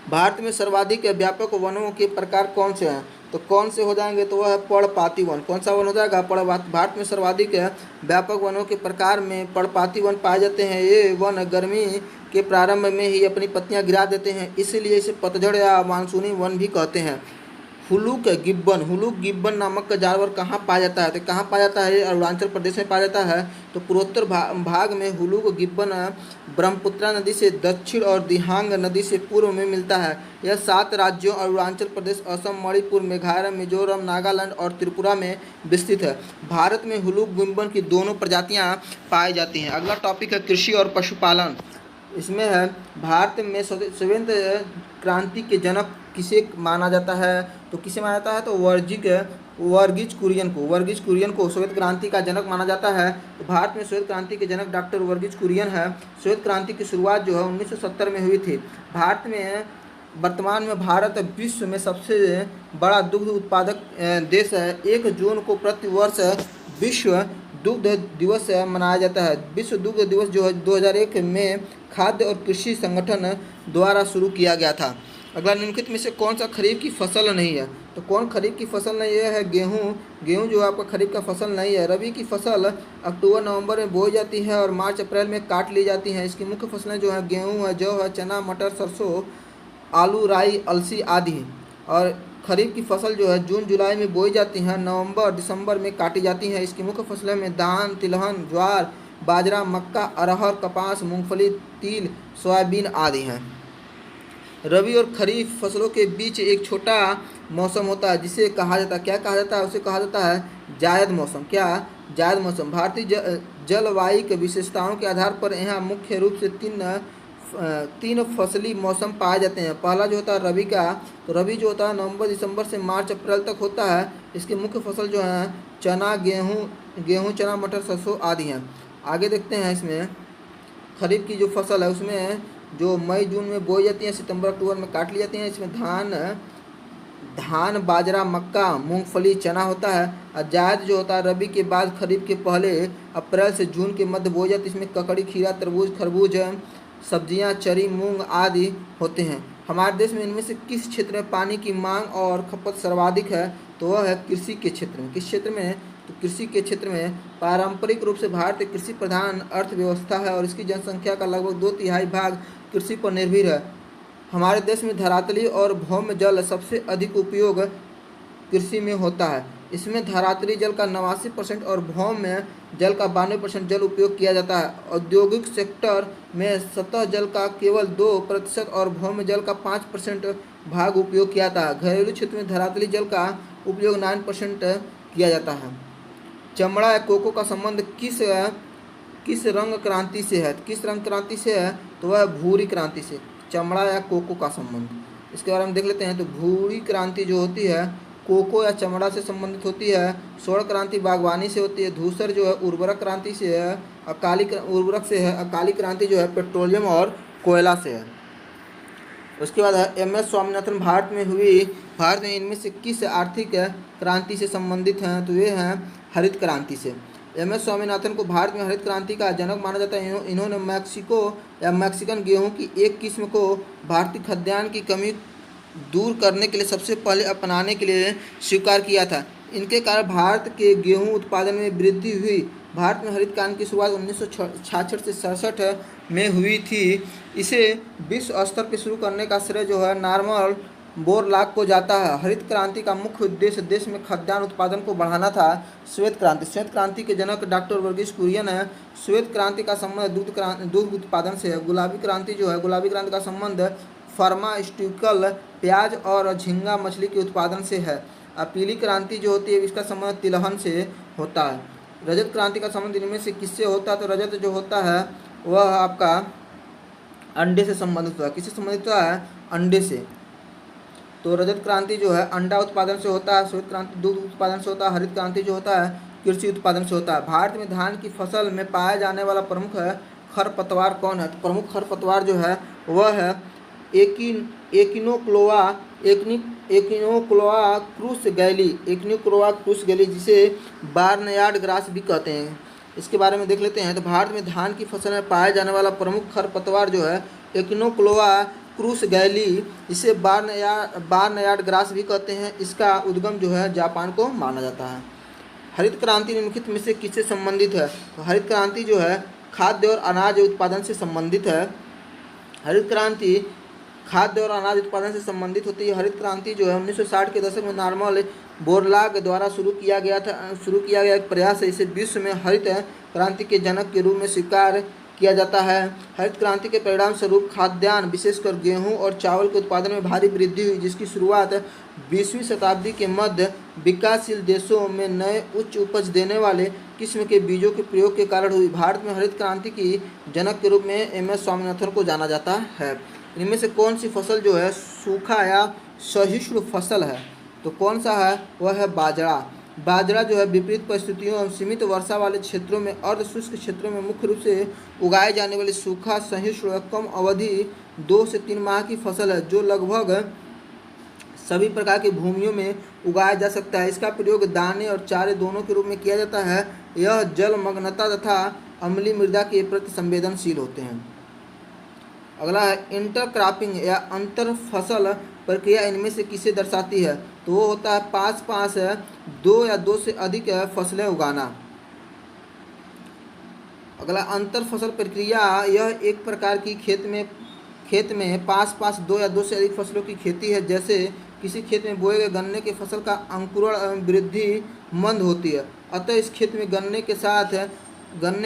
भारत में सर्वाधिक व्यापक वनों के प्रकार कौन से हैं? तो कौन से हो जाएंगे? तो वह है पर्णपाती वन। कौन सा वन हो जाएगा? भारत में सर्वाधिक व्यापक वनों के प्रकार में पर्णपाती वन पाए जाते हैं। ये वन गर्मी के प्रारंभ में ही अपनी पत्तियां गिरा देते हैं, इसलिए इसे पतझड़ या मानसूनी वन भी कहते हैं। हुलूक गिब्बन नामक जानवर कहाँ पाया जाता है? तो कहाँ पाया जाता है? अरुणाचल प्रदेश में पाया जाता है। तो पूर्वोत्तर भाग में हुलूक गिब्बन ब्रह्मपुत्रा नदी से दक्षिण और दिहांग नदी से पूर्व में मिलता है। यह 7 राज्यों अरुणाचल प्रदेश, असम, मणिपुर, मेघालय, मिजोरम, नागालैंड और त्रिपुरा में विस्तृत है। भारत में हुलूक गिब्बन की दोनों प्रजातियाँ पाई जाती हैं। अगला टॉपिक है कृषि और पशुपालन। इसमें है भारत में श्वेत क्रांति के जनक किसे माना जाता है? तो किसे माना जाता है? तो वर्गीज कुरियन को श्वेत क्रांति का जनक माना जाता है। तो भारत में श्वेत क्रांति के जनक डॉक्टर वर्गीज कुरियन है। श्वेत क्रांति की शुरुआत जो है 1970 में हुई थी। वर्तमान में भारत विश्व में सबसे बड़ा दुग्ध उत्पादक देश है। 1 जून को प्रतिवर्ष विश्व दुग्ध दिवस मनाया जाता है। विश्व दुग्ध दिवस जो है 2001 में खाद्य और कृषि संगठन द्वारा शुरू किया गया था। अगला, निम्नलिखित में से कौन सा खरीफ की फसल नहीं है? तो कौन खरीफ की फसल नहीं है? गेहूँ जो आपका खरीफ का फसल नहीं है। रबी की फसल अक्टूबर नवंबर में बोई जाती है और मार्च अप्रैल में काट ली जाती हैं। इसकी मुख्य फसलें जो है गेहूँ है, जौ है, चना, मटर, सरसों, आलू, राई, अलसी आदि। और खरीफ की फसल जो है जून जुलाई में बोई जाती हैं, नवंबर दिसंबर में काटी जाती हैं। इसकी मुख्य फसलों में धान, तिलहन, ज्वार, बाजरा, मक्का, अरहर, कपास, मूंगफली, तिल, सोयाबीन आदि हैं। रबी और खरीफ फसलों के बीच एक छोटा मौसम होता है जिसे कहा जाता है, क्या कहा जाता है? उसे कहा जाता है जायद मौसम। क्या? जायद मौसम। भारतीय जलवायु की विशेषताओं के आधार पर यहाँ मुख्य रूप से तीन फसली मौसम पाए जाते हैं। पहला जो होता है रबी का, तो रबी जो होता है नवंबर दिसंबर से मार्च अप्रैल तक होता है। इसकी मुख्य फसल जो है चना, गेहूँ, चना, मटर, सरसों आदि हैं। आगे देखते हैं इसमें खरीफ की जो फसल है उसमें जो मई जून में बोई जाती है, सितंबर अक्टूबर में काट ली जाती हैं। इसमें धान, बाजरा, मक्का, मूंगफली, चना होता है। और जायद जो होता है रबी के बाद खरीफ के पहले अप्रैल से जून के मध्य बोई जाती है। इसमें ककड़ी, खीरा, तरबूज, खरबूज, सब्जियां, चरी, मूंग आदि होते हैं। हमारे देश में इनमें से किस क्षेत्र में पानी की मांग और खपत सर्वाधिक है? तो वह है कृषि के क्षेत्र में। किस क्षेत्र में? तो कृषि के क्षेत्र में। पारंपरिक रूप से भारत एक कृषि प्रधान अर्थव्यवस्था है और इसकी जनसंख्या का लगभग 2/3 भाग कृषि पर निर्भर है। हमारे देश में धरातली और भौम जल सबसे अधिक उपयोग कृषि में होता है। इसमें धरातली जल का 89% और भौम जल का 92% जल उपयोग किया जाता है। औद्योगिक सेक्टर में सतह जल का केवल 2% और भौम जल का 5% भाग उपयोग किया जाता है। घरेलू क्षेत्र में धरातली जल का उपयोग 9% किया जाता है। चमड़ा या कोको का संबंध किस रंग क्रांति से है? किस रंग क्रांति से है? तो वह भूरी क्रांति से। चमड़ा या कोको का संबंध इसके बारे में देख लेते हैं। तो भूरी क्रांति जो होती है कोको या चमड़ा से संबंधित होती है। स्वर्ण क्रांति बागवानी से होती है। धूसर जो है उर्वरक क्रांति से है। उर्वरक से है। अकाली क्रांति जो है पेट्रोलियम और कोयला से है। उसके बाद है एम.एस. स्वामीनाथन भारत में इनमें से किस आर्थिक क्रांति से संबंधित हैं? तो ये हैं हरित क्रांति से। एम.एस. स्वामीनाथन को भारत में हरित क्रांति का जनक माना जाता है। इन्होंने मैक्सिकन गेहूं की एक किस्म को भारतीय खाद्यान्न की कमी दूर करने के लिए सबसे पहले अपनाने के लिए स्वीकार किया था। इनके कारण भारत के गेहूं उत्पादन में वृद्धि हुई। भारत में हरित क्रांति की शुरुआत 1966 से 67 में हुई थी। इसे विश्व स्तर पर शुरू करने का श्रेय जो है नॉर्मन बोरलॉग को जाता है। हरित क्रांति का मुख्य उद्देश्य देश में खाद्यान्न उत्पादन को बढ़ाना था। श्वेत क्रांति के जनक डॉक्टर वर्गीस कुरियन है। श्वेत क्रांति का संबंध दूध उत्पादन से है। गुलाबी क्रांति का संबंध फार्मास्यूटिकल, प्याज और झींगा मछली के उत्पादन से है। और पीली क्रांति जो होती है इसका संबंध तिलहन से होता है। रजत क्रांति का संबंध इनमें से किससे होता है? तो रजत जो होता है वह आपका अंडे से संबंधित होता है। किससे संबंधित होता है? अंडे से। तो रजत क्रांति जो है अंडा उत्पादन से होता है। श्वेत क्रांति दूध उत्पादन से होता है। हरित क्रांति जो होता है कृषि उत्पादन से होता है। भारत में धान की फसल में पाया जाने वाला प्रमुख खरपतवार कौन है? तो प्रमुख खरपतवार जो है वह है एकिनोक्लोआ क्रूस गैली, जिसे बार्नयार्ड ग्रास भी कहते हैं। इसके बारे में देख लेते हैं। तो भारत में धान की फसल में पाया जाने वाला प्रमुख खरपतवार जो है एकिनोक्लोआ क्रूस गैली, इसे बार्नयार्ड ग्रास भी कहते हैं। इसका उद्गम जो है जापान को माना जाता है। हरित क्रांति निम्नलिखित में से किससे संबंधित है? तो हरित क्रांति जो है खाद्य और अनाज उत्पादन से संबंधित है। हरित क्रांति खाद्य और अनाज उत्पादन से संबंधित होती है। हरित क्रांति जो है 1960 के दशक में नॉर्मन बोरलॉग द्वारा शुरू किया गया एक प्रयास है। इसे विश्व में हरित क्रांति के जनक के रूप में स्वीकार किया जाता है। हरित क्रांति के परिणाम स्वरूप खाद्यान्न विशेषकर गेहूं और चावल के उत्पादन में भारी वृद्धि हुई, जिसकी शुरुआत 20वीं शताब्दी के मध्य विकासशील देशों में नए उच्च उपज देने वाले किस्म के बीजों के प्रयोग के कारण हुई। भारत में हरित क्रांति की जनक के रूप में MS स्वामीनाथन को जाना जाता है। इनमें से कौन सी फसल जो है सूखा या सहिष्णु फसल है? तो कौन सा है? वह है बाजरा। बाजरा जो है विपरीत परिस्थितियों और सीमित वर्षा वाले क्षेत्रों में अर्ध शुष्क क्षेत्रों में मुख्य रूप से उगाए जाने वाली सूखा सहिष्णु और कम अवधि 2 से 3 माह की फसल है, जो लगभग सभी प्रकार की भूमियों में उगाया जा सकता है। इसका प्रयोग दाने और चारे दोनों के रूप में किया जाता है। यह जलमग्नता तथा अम्लीय मृदा के प्रति संवेदनशील होते हैं। अगला है इंटरक्रॉपिंग या अंतर फसल प्रक्रिया इनमें से किसे दर्शाती है? तो वो होता है पास 2 या 2 से अधिक फसलें उगाना। अगला अंतर फसल प्रक्रिया, यह एक प्रकार की खेत में पास 2 या 2 से अधिक फसलों की खेती है। जैसे किसी खेत में बोए गए गन्ने के फसल का अंकुरण वृद्धि मंद होती है, अतः इस खेत में गन्ने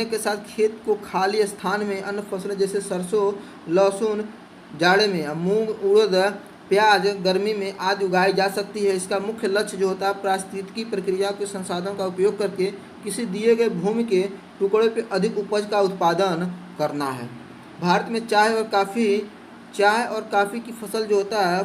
के साथ खेत को खाली स्थान में अन्य फसलें जैसे सरसों, लहसुन जाड़े में, मूंग, उड़द, प्याज गर्मी में आदि उगाई जा सकती है। इसका मुख्य लक्ष्य जो होता है पारिस्थितिकी प्रक्रिया के संसाधनों का उपयोग करके किसी दिए गए भूमि के टुकड़े पर अधिक उपज का उत्पादन करना है। भारत में चाय और काफ़ी की फसल जो होता है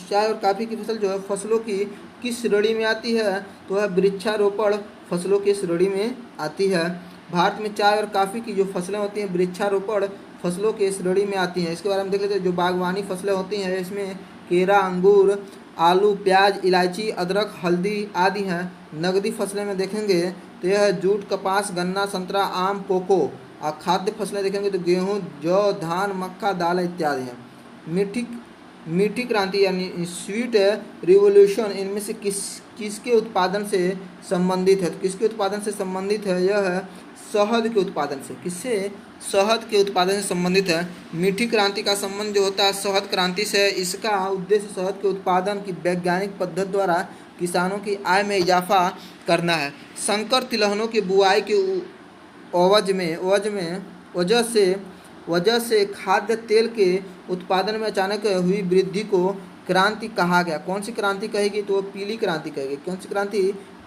चाय और काफ़ी की फसल जो है फसलों की किस श्रेणी में आती है? तो वह वृक्षारोपण फसलों की श्रेणी में आती है। भारत में चाय और काफ़ी की जो फसलें होती हैं वृक्षारोपण फसलों के श्रेणी में आती हैं। इसके बारे में देख लेते हैं। जो बागवानी फसलें होती हैं इसमें केरा, अंगूर, आलू, प्याज, इलायची, अदरक, हल्दी आदि हैं। नकदी फसलें में देखेंगे तो यह जूट, कपास, गन्ना, संतरा, आम, कोको। और खाद्य फसलें देखेंगे तो गेहूँ, जौ, धान, मक्का, दाल इत्यादि हैं। मीठी क्रांति यानी स्वीट रिवोल्यूशन इनमें से किसके उत्पादन से संबंधित है? तो किसके उत्पादन से संबंधित है? यह है शहद के उत्पादन से। किससे? शहद के उत्पादन से संबंधित है। मीठी क्रांति का संबंध जो होता है शहद क्रांति से। इसका उद्देश्य शहद के उत्पादन की वैज्ञानिक पद्धति द्वारा किसानों की आय में इजाफा करना है। संकर तिलहनों की बुआई के वजह से खाद्य तेल के उत्पादन में अचानक हुई वृद्धि को क्रांति कहा गया। कौन सी क्रांति कहेगी? तो पीली क्रांति कहेगी। कौन सी क्रांति?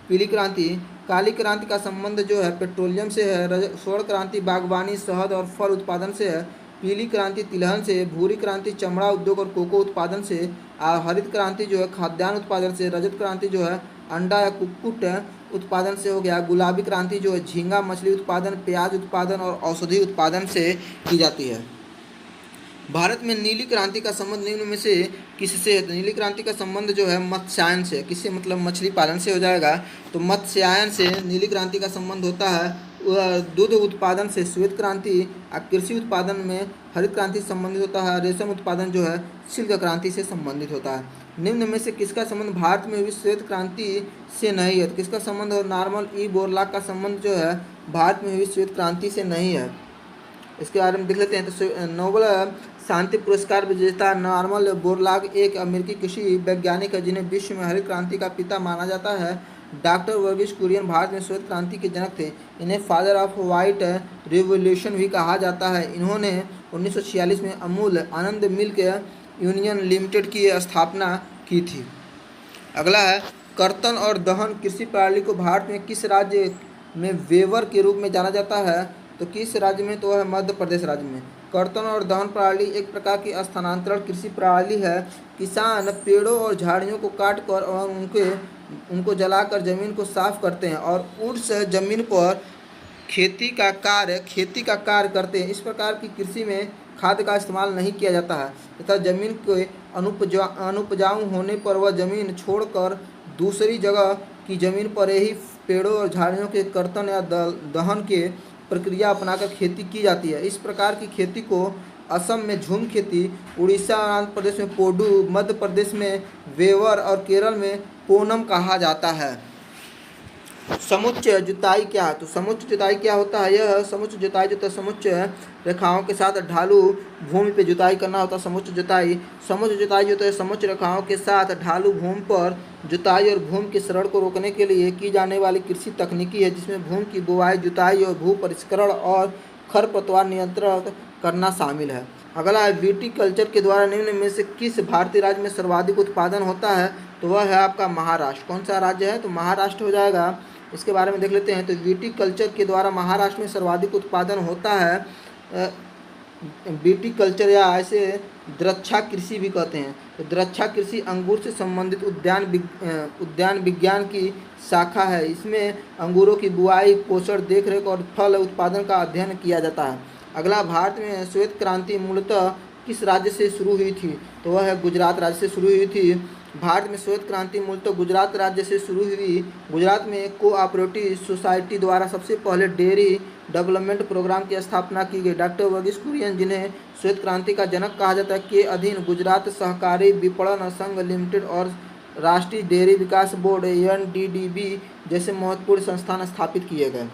पीली क्रांति। काली क्रांति का संबंध जो है पेट्रोलियम से है। स्वर्ण क्रांति बागवानी, शहद और फल उत्पादन से है। पीली क्रांति तिलहन से। भूरी क्रांति चमड़ा उद्योग और कोको उत्पादन से। और हरित क्रांति जो है खाद्यान्न उत्पादन से। रजत क्रांति जो है अंडा या कुक्कुट उत्पादन से हो गया। गुलाबी क्रांति जो है झींगा मछली उत्पादन, प्याज उत्पादन और औषधि उत्पादन से की जाती है। भारत में नीली क्रांति का संबंध निम्न में से किससे है? तो नीली क्रांति का संबंध जो है मत्स्यायन से। किससे? मतलब मछली पालन से हो जाएगा। तो मत्स्यायन से नीली क्रांति का संबंध होता है। दूध उत्पादन से श्वेत क्रांति। कृषि उत्पादन में हरित क्रांति से संबंधित होता है। रेशम उत्पादन जो है सिल्क क्रांति से संबंधित होता है। निम्न में से किसका संबंध भारत में हुई श्वेत क्रांति से नहीं है? तो किसका संबंध? और नॉर्मन ई बोरलॉग का संबंध जो है भारत में हुई श्वेत क्रांति से नहीं है। इसके बारे में देख लेते हैं। तो नोबेल शांति पुरस्कार विजेता नॉर्मन बोरलॉग एक अमेरिकी कृषि वैज्ञानिक है जिन्हें विश्व में हरित क्रांति का पिता माना जाता है। डॉक्टर वर्गीस कुरियन भारत में श्वेत क्रांति के जनक थे। इन्हें फादर ऑफ व्हाइट रिवोल्यूशन भी कहा जाता है। इन्होंने 1946 में अमूल आनंद मिल्क यूनियन लिमिटेड की स्थापना की थी। अगला है कर्तन और दहन कृषि प्रणाली को भारत में किस राज्य में वेवर के रूप में जाना जाता है? तो किस राज्य में? तो है मध्य प्रदेश राज्य में। कर्तन और दहन प्रणाली एक प्रकार की स्थानांतरण कृषि प्रणाली है। किसान पेड़ों और झाड़ियों को काट कर और उनको जलाकर जमीन को साफ करते हैं और उस जमीन पर खेती का कार्य करते हैं। इस प्रकार की कृषि में खाद का इस्तेमाल नहीं किया जाता है तथा जमीन के अनुपजाऊ होने पर वह जमीन छोड़कर दूसरी जगह की जमीन पर ही पेड़ों और झाड़ियों के कर्तन या दहन के प्रक्रिया अपनाकर खेती की जाती है। इस प्रकार की खेती को असम में झूम खेती, उड़ीसा और आंध्र प्रदेश में पोडू, मध्य प्रदेश में वेवर और केरल में पोनम कहा जाता है। समुच्चय जुताई क्या है? तो समुच्चय जुताई क्या होता है? यह समुच्चय जुताई जो है समुच्चय रेखाओं के साथ ढालू भूमि पे जुताई करना होता है। समुच्चय जुताई जो है समुच्चय रेखाओं के साथ ढालू भूमि पर जुताई और भूमि के क्षरण को रोकने के लिए की जाने वाली कृषि तकनीकी है जिसमें भूमि की बुवाई, जुताई और भू परिष्करण और खरपतवार नियंत्रण करना शामिल है। अगला है विटीकल्चर के द्वारा निम्न में से किस भारतीय राज्य में सर्वाधिक उत्पादन होता है? तो वह है आपका महाराष्ट्र। कौन सा राज्य है? तो महाराष्ट्र हो जाएगा। इसके बारे में देख लेते हैं। तो विटीकल्चर के द्वारा महाराष्ट्र में सर्वाधिक उत्पादन होता है। विटीकल्चर या ऐसे द्रक्षा कृषि भी कहते हैं। तो द्रक्षा कृषि अंगूर से संबंधित उद्यान विज्ञान की शाखा है। इसमें अंगूरों की बुआई, पोषण, देखरेख और फल उत्पादन का अध्ययन किया जाता है। अगला, भारत में श्वेत क्रांति मूलतः किस राज्य से शुरू हुई थी? तो वह है गुजरात राज्य से शुरू हुई थी। भारत में श्वेत क्रांति मूलतः गुजरात राज्य से शुरू हुई। गुजरात में कोऑपरेटिव सोसाइटी द्वारा सबसे पहले डेयरी डेवलपमेंट प्रोग्राम की स्थापना की गई। डॉक्टर वर्गीस कुरियन, जिन्हें श्वेत क्रांति का जनक कहा जाता है, के अधीन गुजरात सहकारी विपणन संघ लिमिटेड और राष्ट्रीय डेयरी विकास बोर्ड NDDB जैसे महत्वपूर्ण संस्थान स्थापित किए गए।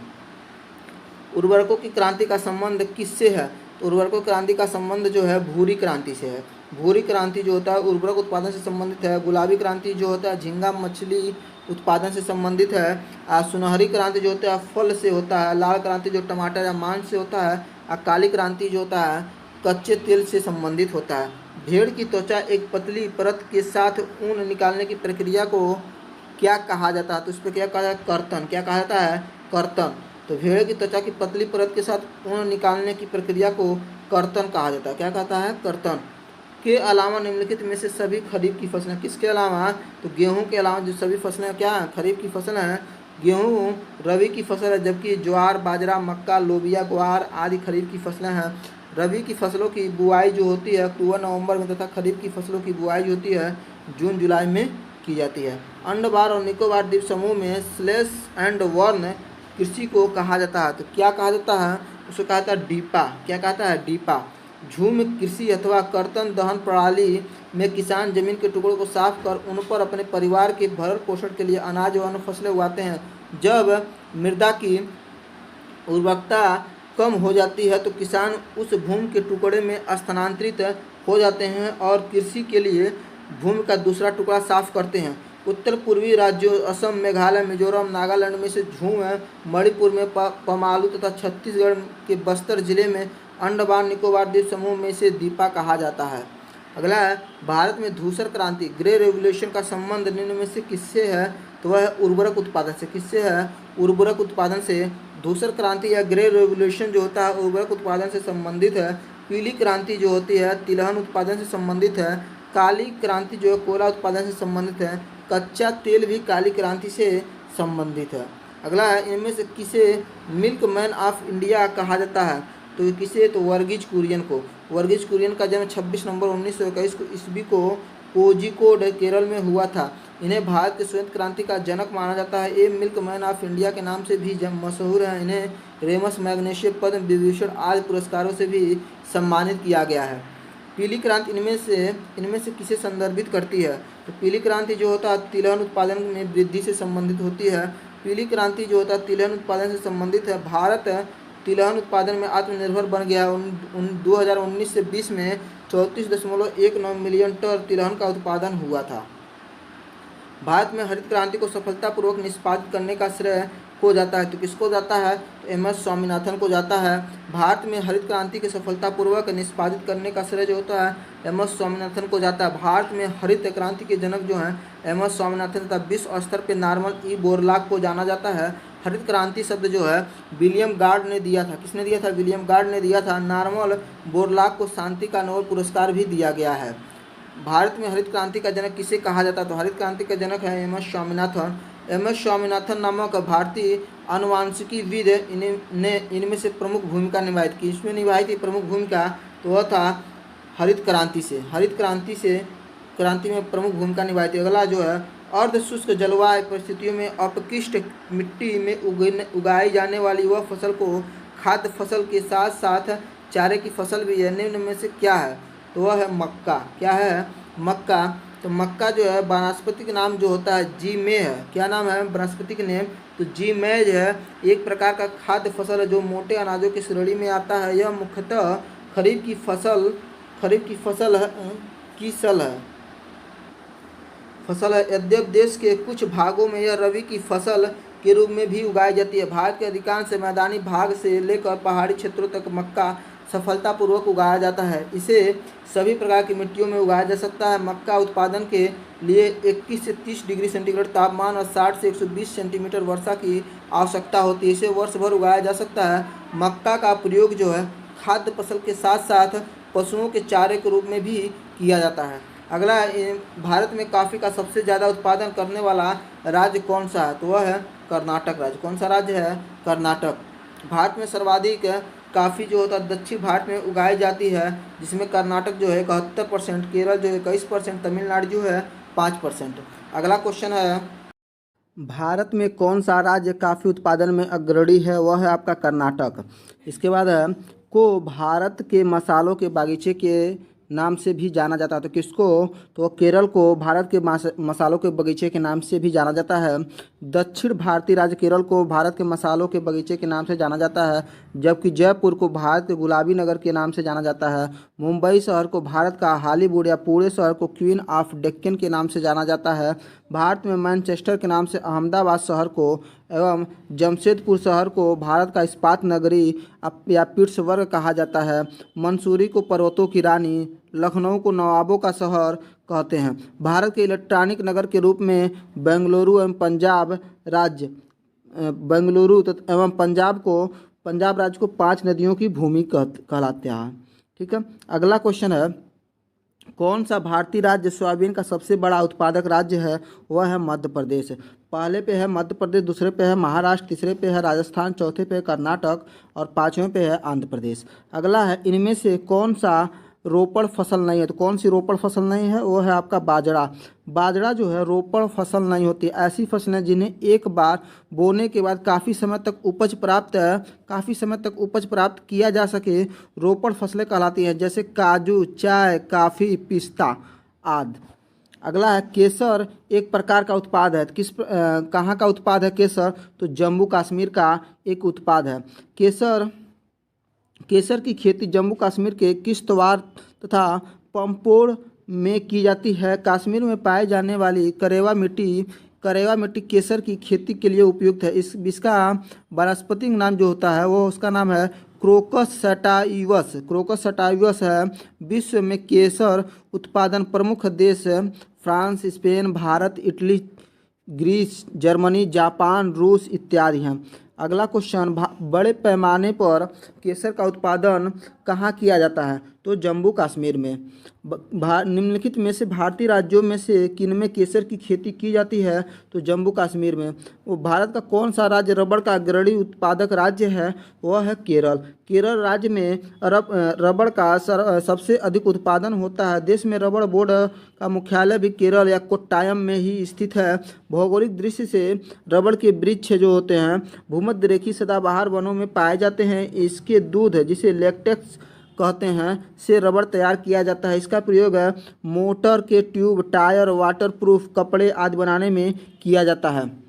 उर्वरकों की क्रांति का संबंध किससे है? तो उर्वरकों की क्रांति का संबंध जो है भूरी क्रांति से है। भूरी क्रांति जो होता है उर्वरक उत्पादन से संबंधित है। गुलाबी क्रांति जो होता है झींगा मछली उत्पादन से संबंधित है। सुनहरी क्रांति जो होता है फल से होता है। लाल क्रांति जो टमाटर या मांस से होता है। और काली क्रांति जो होता है कच्चे तेल से संबंधित होता है। भेड़ की त्वचा एक पतली परत के साथ ऊन निकालने की प्रक्रिया को क्या कहा जाता है? तो इस पर क्या कहा जाता है? कर्तन। क्या कहा जाता है? कर्तन। तो भेड़ की त्वचा की पतली परत के साथ ऊन निकालने की प्रक्रिया को कर्तन कहा जाता है। क्या कहता है? कर्तन। के अलावा निम्नलिखित में से सभी खरीफ की फसलें, किसके अलावा? तो गेहूं के अलावा जो सभी फसलें क्या हैं? खरीफ की फसल हैं। गेहूं रबी की फसल है, जबकि ज्वार, बाजरा, मक्का, लोबिया, ग्वार आदि खरीफ की फसलें हैं। रबी की फसलों की बुआई जो होती है अक्टूबर नवंबर में तथा खरीफ की फसलों की बुआई जो होती है जून जुलाई में की जाती है। अंडमान और निकोबार द्वीप समूह में स्लैश एंड बर्न कृषि को कहा जाता है। तो क्या कहा जाता है? उसको कहा जाता है डीपा। क्या कहता है? डीपा। झूम कृषि अथवा कर्तन दहन प्रणाली में किसान जमीन के टुकड़ों को साफ कर उन पर अपने परिवार के भरण पोषण के लिए अनाज और अन्य फसलें उगाते हैं। जब मृदा की उर्वरकता कम हो जाती है तो किसान उस भूमि के टुकड़े में स्थानांतरित हो जाते हैं और कृषि के लिए भूमि का दूसरा टुकड़ा साफ करते हैं। उत्तर पूर्वी राज्यों असम, मेघालय, मिजोरम, नागालैंड में से झूम, मणिपुर में पमालू तथा छत्तीसगढ़ के बस्तर जिले में अंडमान निकोबार द्वीप समूह में से दीपा कहा जाता है। अगला है, भारत में धूसर क्रांति ग्रे रेवोल्यूशन का संबंध निम्न में से किससे है? तो वह है उर्वरक उत्पादन से। किससे है? उर्वरक उत्पादन से। धूसर क्रांति या ग्रे रेवोल्यूशन जो होता है उर्वरक उत्पादन से संबंधित है। पीली क्रांति जो होती है तिलहन उत्पादन से संबंधित है। काली क्रांति जो है कोयला उत्पादन से संबंधित है। कच्चा तेल भी काली क्रांति से संबंधित है। अगला है, इनमें से किसे मिल्क मैन ऑफ इंडिया कहा जाता है? तो किसे? तो वर्गीज कुरियन को। वर्गीज कुरियन का जन्म 26 नवंबर 1921 ईस्वी को कोझिकोड केरल में हुआ था। इन्हें भारत के श्वेत क्रांति का जनक माना जाता है। ये मिल्क मैन ऑफ इंडिया के नाम से भी मशहूर है। इन्हें रेमस मैग्नेशियम, पद्म विभूषण आदि पुरस्कारों से भी सम्मानित किया गया है। पीली क्रांति इनमें से किसे संदर्भित करती है? तो पीली क्रांति जो होता है तिलहन उत्पादन में वृद्धि से संबंधित होती है। पीली क्रांति जो होता है तिलहन उत्पादन से संबंधित है। भारत तिलहन उत्पादन में आत्मनिर्भर बन गया। 2019 से 20 में 34.19 मिलियन टन तिलहन का उत्पादन हुआ था। भारत में हरित क्रांति को सफलतापूर्वक निष्पादित करने का श्रेय को जाता है, तो किसको जाता है? तो एम.एस. स्वामीनाथन को जाता है। भारत में हरित क्रांति के सफलतापूर्वक निष्पादित करने का श्रेय जो होता है एम.एस. स्वामीनाथन को जाता है। भारत में हरित क्रांति के जनक जो हैं एम.एस. स्वामीनाथन तथा विश्व स्तर पर नॉर्मन ई बोरलॉग को जाना जाता है। हरित क्रांति शब्द जो है विलियम गार्ड ने दिया था। किसने दिया था? विलियम गार्ड ने दिया था। नॉर्मन बोरलॉग को शांति का नोबेल पुरस्कार भी दिया गया है। भारत में हरित क्रांति का जनक किसे कहा जाता है? तो हरित क्रांति का जनक है एम.एस. स्वामीनाथन। एम.एस. स्वामीनाथन नामक भारतीय आनुवांशिकीविद ने इनमें से प्रमुख भूमिका निभाई थी। इसमें निभाई थी प्रमुख भूमिका, तो वह था हरित क्रांति में प्रमुख भूमिका निभाई थी। अगला जो है अर्ध शुष्क जलवायु परिस्थितियों में अपशिष्ट मिट्टी में उगाई जाने वाली वह फसल को खाद्य फसल के साथ साथ चारे की फसल भी है। निम्न में से क्या है? तो वह है मक्का। क्या है? मक्का। तो मक्का जो है वनस्पतिक नाम जो होता है जीमे है। क्या नाम है वनस्पतिक नेम? तो जीमेज है। एक प्रकार का खाद्य फसल है जो मोटे अनाजों की श्रेणी में आता है। यह मुख्यतः खरीफ की फसल है। यद्यपि देश के कुछ भागों में यह रबी की फसल के रूप में भी उगाई जाती है। भारत के अधिकांश मैदानी भाग से लेकर पहाड़ी क्षेत्रों तक मक्का सफलतापूर्वक उगाया जाता है। इसे सभी प्रकार की मिट्टियों में उगाया जा सकता है। मक्का उत्पादन के लिए 21 से 30 डिग्री सेंटीग्रेड तापमान और 60 से 120 सेंटीमीटर वर्षा की आवश्यकता होती है। इसे वर्ष भर उगाया जा सकता है। मक्का का प्रयोग जो है खाद्य फसल के साथ साथ पशुओं के चारे के रूप में भी किया जाता है। अगला, भारत में कॉफ़ी का सबसे ज़्यादा उत्पादन करने वाला राज्य कौन सा है? तो वह है कर्नाटक राज्य। कौन सा राज्य है? कर्नाटक। भारत में सर्वाधिक कॉफ़ी जो होता है दक्षिण भारत में उगाई जाती है, जिसमें कर्नाटक जो है 71%, केरल जो है 21%, तमिलनाडु जो है 5%। अगला क्वेश्चन है, भारत में कौन सा राज्य कॉफ़ी उत्पादन में अग्रणी है? वह है आपका कर्नाटक। इसके बाद है को भारत के मसालों के बागीचे के नाम से भी जाना जाता है। तो किसको? तो केरल को भारत के मसालों के बगीचे के नाम से भी जाना जाता है। दक्षिण भारतीय राज्य केरल को भारत के मसालों के बगीचे के नाम से जाना जाता है, जबकि जयपुर को भारत के गुलाबी नगर के नाम से जाना जाता है। मुंबई शहर को भारत का हॉलीवुड या पुणे शहर को क्वीन ऑफ डेक्कन के नाम से जाना जाता है। भारत में मैनचेस्टर के नाम से अहमदाबाद शहर को एवं जमशेदपुर शहर को भारत का इस्पात नगरी या पिट्सबर्ग कहा जाता है। मंसूरी को पर्वतों की रानी, लखनऊ को नवाबों का शहर कहते हैं। भारत के इलेक्ट्रॉनिक नगर के रूप में बेंगलुरु एवं पंजाब राज्य को 5 नदियों की भूमि कहलाते हैं। ठीक है। अगला क्वेश्चन है, कौन सा भारतीय राज्य सोयाबीन का सबसे बड़ा उत्पादक राज्य है? वह है मध्य प्रदेश। पहले पे है मध्य प्रदेश, दूसरे पे है महाराष्ट्र, तीसरे पे है राजस्थान, चौथे पे है कर्नाटक और पाँचवें पे है आंध्र प्रदेश। अगला है, इनमें से कौन सा रोपड़ फसल नहीं है? तो कौन सी रोपड़ फसल नहीं है? वो है आपका बाजरा। बाजरा जो है रोपड़ फसल नहीं होती। ऐसी फसलें जिन्हें एक बार बोने के बाद काफ़ी समय तक उपज प्राप्त किया जा सके रोपड़ फसलें कहलाती हैं, जैसे काजू, चाय, कॉफ़ी, पिस्ता आदि। अगला है, केसर एक प्रकार का उत्पाद है। कहाँ का उत्पाद है केसर? तो जम्मू कश्मीर का एक उत्पाद है। केसर की खेती जम्मू कश्मीर के किश्तवाड़ तथा पंपोर में की जाती है। कश्मीर में पाए जाने वाली करेवा मिट्टी केसर की खेती के लिए उपयुक्त है। इसका वानस्पतिक नाम जो होता है वो उसका नाम है क्रोकस सटाइवस है। विश्व में केसर उत्पादन प्रमुख देश France, Spain, Bharat, Italy, Greece, Germany, Japan, रूस इत्यादि हैं। अगला क्वेश्चन, बड़े पैमाने पर केसर का उत्पादन कहाँ किया जाता है? तो जम्मू कश्मीर में। निम्नलिखित में से भारतीय राज्यों में से किनमें केसर की खेती की जाती है? तो जम्मू कश्मीर में। वो भारत का कौन सा राज्य रबड़ का अग्रणी उत्पादक राज्य है? वह है केरल। केरल राज्य में रबड़ का सबसे अधिक उत्पादन होता है। देश में रबड़ बोर्ड का मुख्यालय भी केरल या कोट्टायम में ही स्थित है। भौगोलिक दृष्टि से रबड़ के वृक्ष जो होते हैं भूमध्य रेखीय सदाबहार वनों में पाए जाते हैं। इसके दूध जिसे लेटेक्स कहते हैं से रबड़ तैयार किया जाता है। इसका प्रयोग मोटर के ट्यूब, टायर, वाटरप्रूफ कपड़े आदि बनाने में किया जाता है।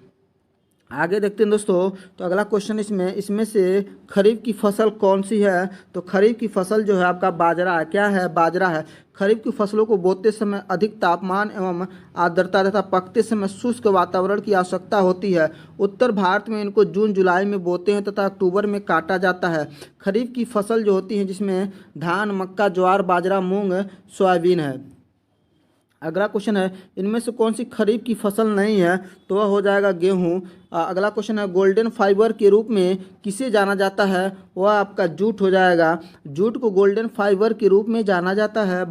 आगे देखते हैं दोस्तों, तो अगला क्वेश्चन इसमें से खरीफ की फसल कौन सी है? तो खरीफ की फसल जो है आपका बाजरा है। क्या है? बाजरा है। खरीफ की फसलों को बोते समय अधिक तापमान एवं आर्द्रता तथा पकते समय शुष्क वातावरण की आवश्यकता होती है। उत्तर भारत में इनको जून जुलाई में बोते हैं तथा अक्टूबर में काटा जाता है। खरीफ की फसल जो होती है जिसमें धान, मक्का, ज्वार, बाजरा, मूंग, सोयाबीन है। अगला क्वेश्चन है इनमें से कौन सी खरीफ की फसल नहीं है? तो वह हो जाएगा गेहूँ। अगला क्वेश्चन है गोल्डन फाइबर के रूप में किसे जाना जाता है? वह आपका जूट हो जाएगा। जूट को गोल्डन फाइबर के रूप में जाना जाता है।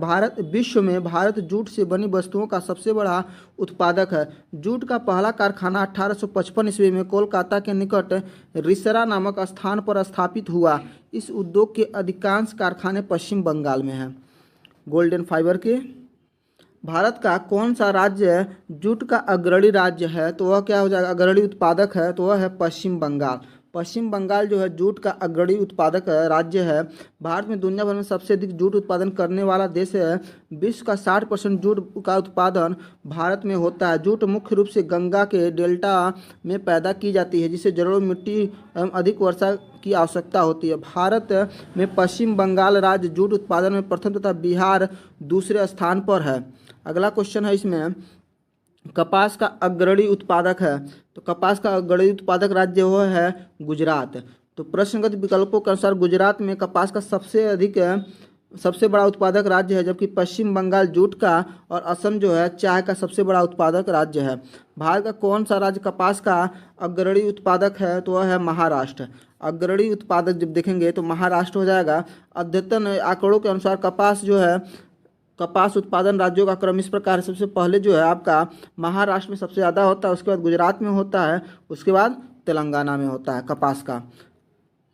विश्व में भारत जूट से बनी वस्तुओं का सबसे बड़ा उत्पादक है। जूट का पहला कारखाना 1855 ईस्वी में कोलकाता के निकट रिसरा नामक स्थान पर स्थापित हुआ। इस उद्योग के अधिकांश कारखाने पश्चिम बंगाल में हैं। गोल्डन फाइबर के भारत का कौन सा राज्य जूट का अग्रणी राज्य है? तो वह क्या हो जाएगा? अग्रणी उत्पादक है, तो वह है पश्चिम बंगाल। पश्चिम बंगाल जो है जूट का अग्रणी उत्पादक राज्य है। भारत में दुनिया भर में सबसे अधिक जूट उत्पादन करने वाला देश है। विश्व का 60% जूट का उत्पादन भारत में होता है। जूट मुख्य रूप से गंगा के डेल्टा में पैदा की जाती है, जिसे जलोढ़ मिट्टी एवं अधिक वर्षा की आवश्यकता होती है। भारत में पश्चिम बंगाल राज्य जूट उत्पादन में प्रथम तथा बिहार दूसरे स्थान पर है। अगला क्वेश्चन है इसमें कपास का अग्रणी उत्पादक है। तो कपास का अग्रणी उत्पादक राज्य वो है गुजरात। तो प्रश्नगत विकल्पों के अनुसार गुजरात में कपास का सबसे बड़ा उत्पादक राज्य है, जबकि पश्चिम बंगाल जूट का और असम जो है चाय का सबसे बड़ा उत्पादक राज्य है। भारत का कौन सा राज्य कपास का अग्रणी उत्पादक है? तो वह है महाराष्ट्र। अग्रणी उत्पादक जब देखेंगे तो महाराष्ट्र हो जाएगा। अद्यतन आंकड़ों के अनुसार कपास उत्पादन राज्यों का क्रम इस प्रकार है। सबसे पहले जो है आपका महाराष्ट्र में सबसे ज़्यादा होता है, उसके बाद गुजरात में होता है, उसके बाद तेलंगाना में होता है कपास का।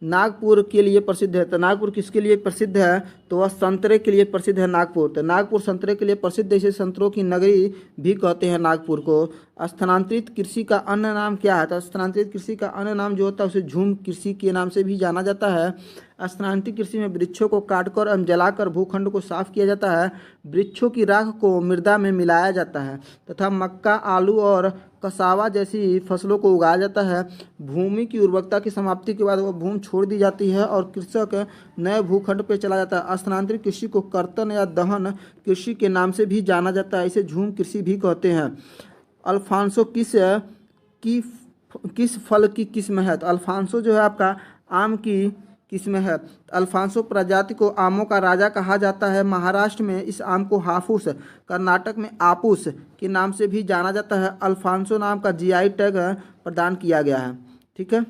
नागपुर के लिए प्रसिद्ध है। तो नागपुर किसके लिए प्रसिद्ध है? तो वह संतरे के लिए प्रसिद्ध है नागपुर। तो नागपुर संतरे के लिए प्रसिद्ध है, इसे संतरों की नगरी भी कहते हैं नागपुर को। स्थानांतरित कृषि का अन्य नाम क्या है? तो स्थानांतरित कृषि का अन्य नाम जो होता है उसे झूम कृषि के नाम से भी जाना जाता है। स्थानांतरित कृषि में वृक्षों को काटकर एवं जलाकर भूखंड को साफ किया जाता है। वृक्षों की राख को मृदा में मिलाया जाता है तथा मक्का, आलू और कसावा जैसी फसलों को उगाया जाता है। भूमि की उर्वरता की समाप्ति के बाद वह भूमि छोड़ दी जाती है और कृषक नए भूखंड पर चला जाता है। स्थानांतरित कृषि को कर्तन या दहन कृषि के नाम से भी जाना जाता है, इसे झूम कृषि भी कहते हैं। अल्फांसो किस फल की किस्म है? तो अल्फांसो जो है आपका आम की किस्म है। अल्फांसो प्रजाति को आमों का राजा कहा जाता है। महाराष्ट्र में इस आम को हाफूस, कर्नाटक में आपूस के नाम से भी जाना जाता है। अल्फांसो नाम का जीआई टैग प्रदान किया गया है। ठीक है।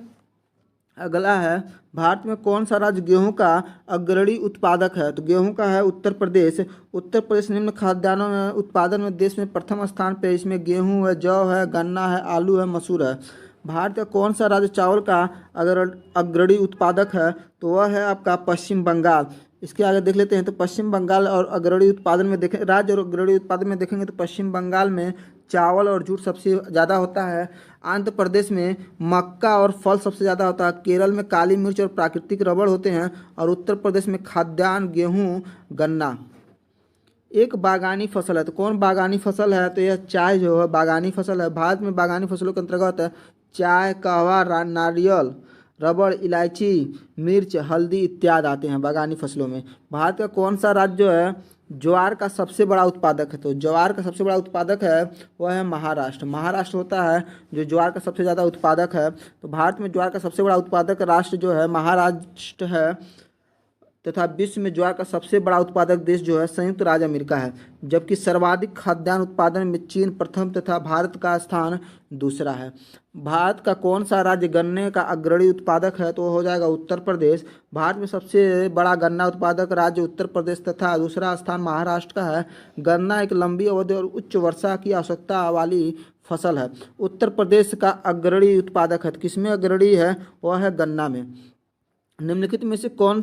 अगला है भारत में कौन सा राज्य गेहूं का अग्रणी उत्पादक है? तो गेहूं का है उत्तर प्रदेश। उत्तर प्रदेश निम्न खाद्यान्नों में उत्पादन में देश में प्रथम स्थान पे। इसमें गेहूं है, जौ है, गन्ना है, आलू है, मसूर है। भारत का कौन सा राज्य चावल का अग्रणी उत्पादक है? तो वह है आपका पश्चिम बंगाल। इसके आगे देख लेते हैं। तो पश्चिम बंगाल और अग्रणी उत्पादन में देखें, राज्य और अग्रणी उत्पादन में देखेंगे तो पश्चिम बंगाल में चावल और जूट सबसे ज़्यादा होता है। आंध्र प्रदेश में मक्का और फल सबसे ज़्यादा होता है। केरल में काली मिर्च और प्राकृतिक रबड़ होते हैं और उत्तर प्रदेश में खाद्यान्न, गेहूँ, गन्ना। एक बागानी फसल है। तो कौन बागानी फसल है? तो यह चाय जो है बागानी फसल है। भारत में बागानी फसलों के अंतर्गत चाय, कहवा, नारियल, रबड़, इलायची, मिर्च, हल्दी इत्यादि आते हैं बागानी फसलों में। भारत का कौन सा राज्य जो है ज्वार का सबसे बड़ा उत्पादक है? तो ज्वार का सबसे बड़ा उत्पादक है वह है महाराष्ट्र। महाराष्ट्र होता है जो ज्वार का सबसे ज़्यादा उत्पादक है। तो भारत में ज्वार का सबसे बड़ा उत्पादक राष्ट्र जो है महाराष्ट्र है तथा विश्व में ज्वार का सबसे बड़ा उत्पादक देश जो है संयुक्त राज्य अमेरिका है। जबकि सर्वाधिक खाद्यान्न उत्पादन में चीन प्रथम तथा भारत का स्थान दूसरा है। भारत का कौन सा राज्य गन्ने का अग्रणी उत्पादक है? तो हो जाएगा उत्तर प्रदेश। भारत में सबसे बड़ा गन्ना उत्पादक राज्य उत्तर प्रदेश तथा दूसरा स्थान महाराष्ट्र का है। गन्ना एक लंबी अवधि और उच्च वर्षा की आवश्यकता वाली फसल है। उत्तर प्रदेश का अग्रणी उत्पादक है। किसमें अग्रणी है? वह है गन्ना में। निम्नलिखित में से कौन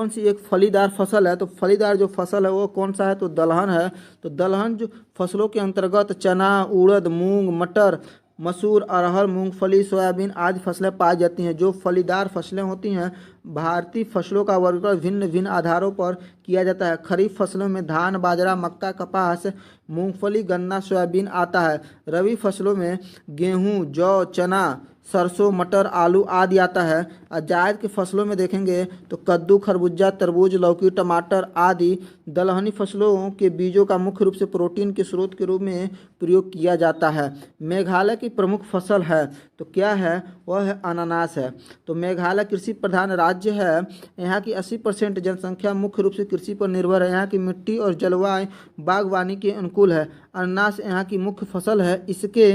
सी एक फलीदार फसल है? तो फलीदार जो फसल है वो कौन सा है? तो दलहन है। तो दलहन जो फसलों के अंतर्गत चना, उड़द, मूंग, मटर, मसूर, अरहर, मूंगफली, सोयाबीन आदि फसलें पाई जाती हैं। जो फलीदार फसलें होती हैं भारतीय फसलों का वर्गीकरण भिन्न भिन्न आधारों पर किया जाता है। खरीफ फसलों में धान, बाजरा, मक्का, कपास, मूंगफली, गन्ना, सोयाबीन आता है। रबी फसलों में गेहूं, जौ, चना, सरसों, मटर, आलू आदि आता है। और जायद की फसलों में देखेंगे तो कद्दू, खरबूजा, तरबूज, लौकी, टमाटर आदि। दलहनी फसलों के बीजों का मुख्य रूप से प्रोटीन के स्रोत के रूप में प्रयोग किया जाता है। मेघालय की प्रमुख फसल है तो क्या है, वह है अनानास है। तो मेघालय कृषि प्रधान राज्य है। यहाँ की 80% जनसंख्या मुख्य रूप से कृषि पर निर्भर है। यहाँ की मिट्टी और जलवायु बागवानी के अनुकूल है। अनानास यहाँ की मुख्य फसल है। इसके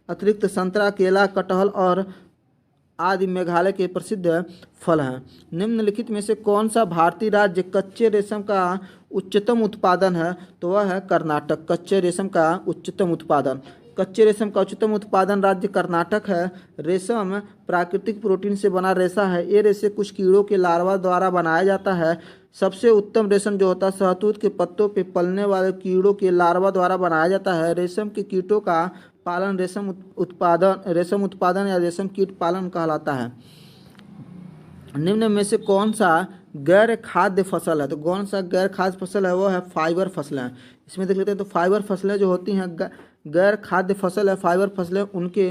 अतिरिक्त संतरा, केला, कटहल और आदि मेघालय के प्रसिद्ध फल हैं। निम्नलिखित में से कौन सा भारतीय राज्य कच्चे रेशम का उच्चतम उत्पादन है, तो वह है कर्नाटक। कच्चे रेशम का उच्चतम उत्पादन, कच्चे रेशम का उच्चतम उत्पादन राज्य कर्नाटक है। रेशम प्राकृतिक प्रोटीन से बना रेशा है। ये रेशे कुछ कीड़ों के लार्वा द्वारा बनाया जाता है। सबसे उत्तम रेशम जो होता है शहतूत के पत्तों पे पलने वाले कीड़ों के लार्वा द्वारा बनाया जाता है। रेशम के कीटों का पालन रेशम उत्पादन या रेशम कीट पालन कहलाता है। निम्न में से कौन सा गैर खाद्य फसल है, तो कौन सा गैर खाद्य फसल है, वो है फाइबर फसलें। इसमें देख लेते हैं तो फाइबर फसलें जो होती हैं गैर खाद्य फसल है। फाइबर फसलें उनके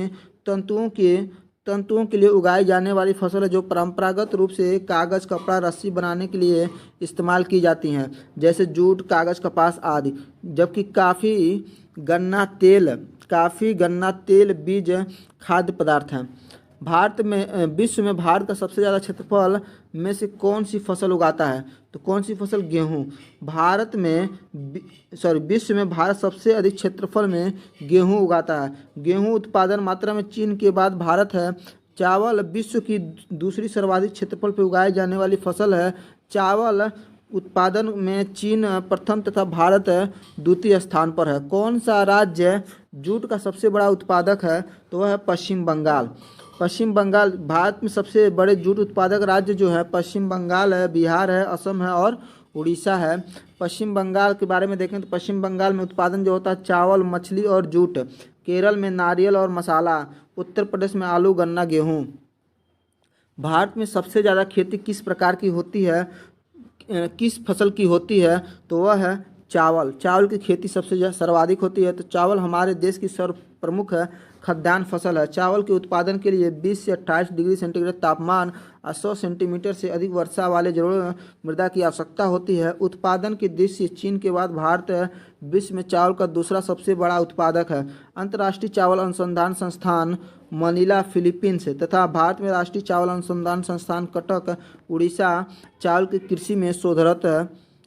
तंतुओं के लिए उगाई जाने वाली फसल है जो परंपरागत रूप से कागज़, कपड़ा, रस्सी बनाने के लिए इस्तेमाल की जाती हैं, जैसे जूट, कागज़, कपास आदि। जबकि काफ़ी, गन्ना तेल बीज खाद्य पदार्थ हैं। विश्व में भारत का सबसे ज़्यादा क्षेत्रफल में से कौन सी फसल उगाता है, तो कौन सी फसल, गेहूँ। विश्व में भारत सबसे अधिक क्षेत्रफल में गेहूँ उगाता है। गेहूँ उत्पादन मात्रा में चीन के बाद भारत है। चावल विश्व की दूसरी सर्वाधिक क्षेत्रफल पर उगाई जाने वाली फसल है। चावल उत्पादन में चीन प्रथम तथा भारत द्वितीय स्थान पर है। कौन सा राज्य जूट का सबसे बड़ा उत्पादक है, तो वह है पश्चिम बंगाल। पश्चिम बंगाल भारत में सबसे बड़े जूट उत्पादक राज्य जो है पश्चिम बंगाल है, बिहार है, असम है और उड़ीसा है। पश्चिम बंगाल के बारे में देखें तो पश्चिम बंगाल में उत्पादन जो होता है चावल, मछली और जूट। केरल में नारियल और मसाला। उत्तर प्रदेश में आलू, गन्ना, गेहूँ। भारत में सबसे ज़्यादा खेती किस प्रकार की होती है, किस फसल की होती है, तो वह है चावल। चावल की खेती सबसे सर्वाधिक होती है। तो चावल हमारे देश की सर्व प्रमुख खाद्यान्न फसल है। चावल के उत्पादन के लिए 20 से 28 डिग्री सेंटीग्रेड तापमान और 100 सेंटीमीटर से अधिक वर्षा वाले जलोढ़ मृदा की आवश्यकता होती है। उत्पादन की दृष्टि से चीन के बाद भारत विश्व में चावल का दूसरा सबसे बड़ा उत्पादक है। अंतर्राष्ट्रीय चावल अनुसंधान संस्थान मनीला, फिलीपींस तथा भारत में राष्ट्रीय चावल अनुसंधान संस्थान कटक, उड़ीसा चावल की कृषि में शोधरत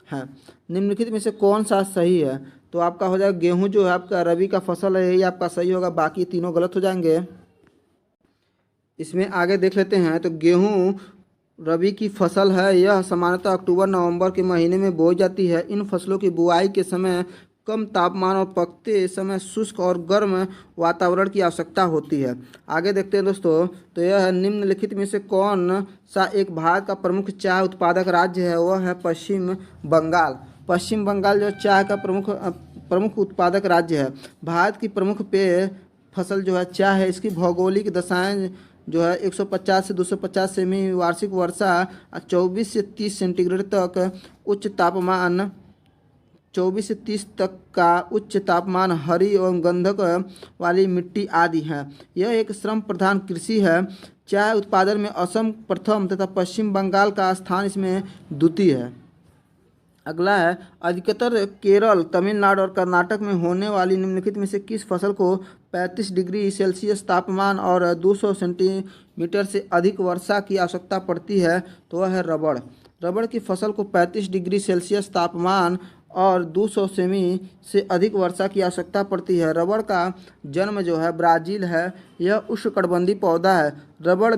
है। निम्नलिखित में से कौन सा सही है, तो आपका हो जाएगा गेहूं जो है आपका रबी का फसल है, यही आपका सही होगा, बाकी तीनों गलत हो जाएंगे। इसमें आगे देख लेते हैं तो गेहूं रबी की फसल है। यह सामान्यतः अक्टूबर नवंबर के महीने में बोई जाती है। इन फसलों की बुआई के समय कम तापमान और पकते समय शुष्क और गर्म वातावरण की आवश्यकता होती है। आगे देखते हैं दोस्तों, तो यह निम्नलिखित में से कौन सा एक भारत का प्रमुख चाय उत्पादक राज्य है, वह है पश्चिम बंगाल। पश्चिम बंगाल जो चाय का प्रमुख उत्पादक राज्य है। भारत की प्रमुख पेय फसल जो है चाय है। इसकी भौगोलिक दशाएं जो है 150 से 250 सेमी वार्षिक वर्षा, 24 से 30 सेंटीग्रेड तक उच्च तापमान, 24 से 30 तक का उच्च तापमान, हरी एवं गंधक वाली मिट्टी आदि है। यह एक श्रम प्रधान कृषि है। चाय उत्पादन में असम प्रथम तथा पश्चिम बंगाल का स्थान इसमें द्वितीय है। अगला है, अधिकतर केरल, तमिलनाडु और कर्नाटक में होने वाली निम्नलिखित में से किस फसल को 35 डिग्री सेल्सियस तापमान और 200 सेंटीमीटर से अधिक वर्षा की आवश्यकता पड़ती है, तो वह है रबड़। रबड़ की फसल को 35 डिग्री सेल्सियस तापमान और 200 सेमी से अधिक वर्षा की आवश्यकता पड़ती है। रबड़ का जन्म जो है ब्राज़ील है। यह उष्णकटिबंधीय पौधा है। रबड़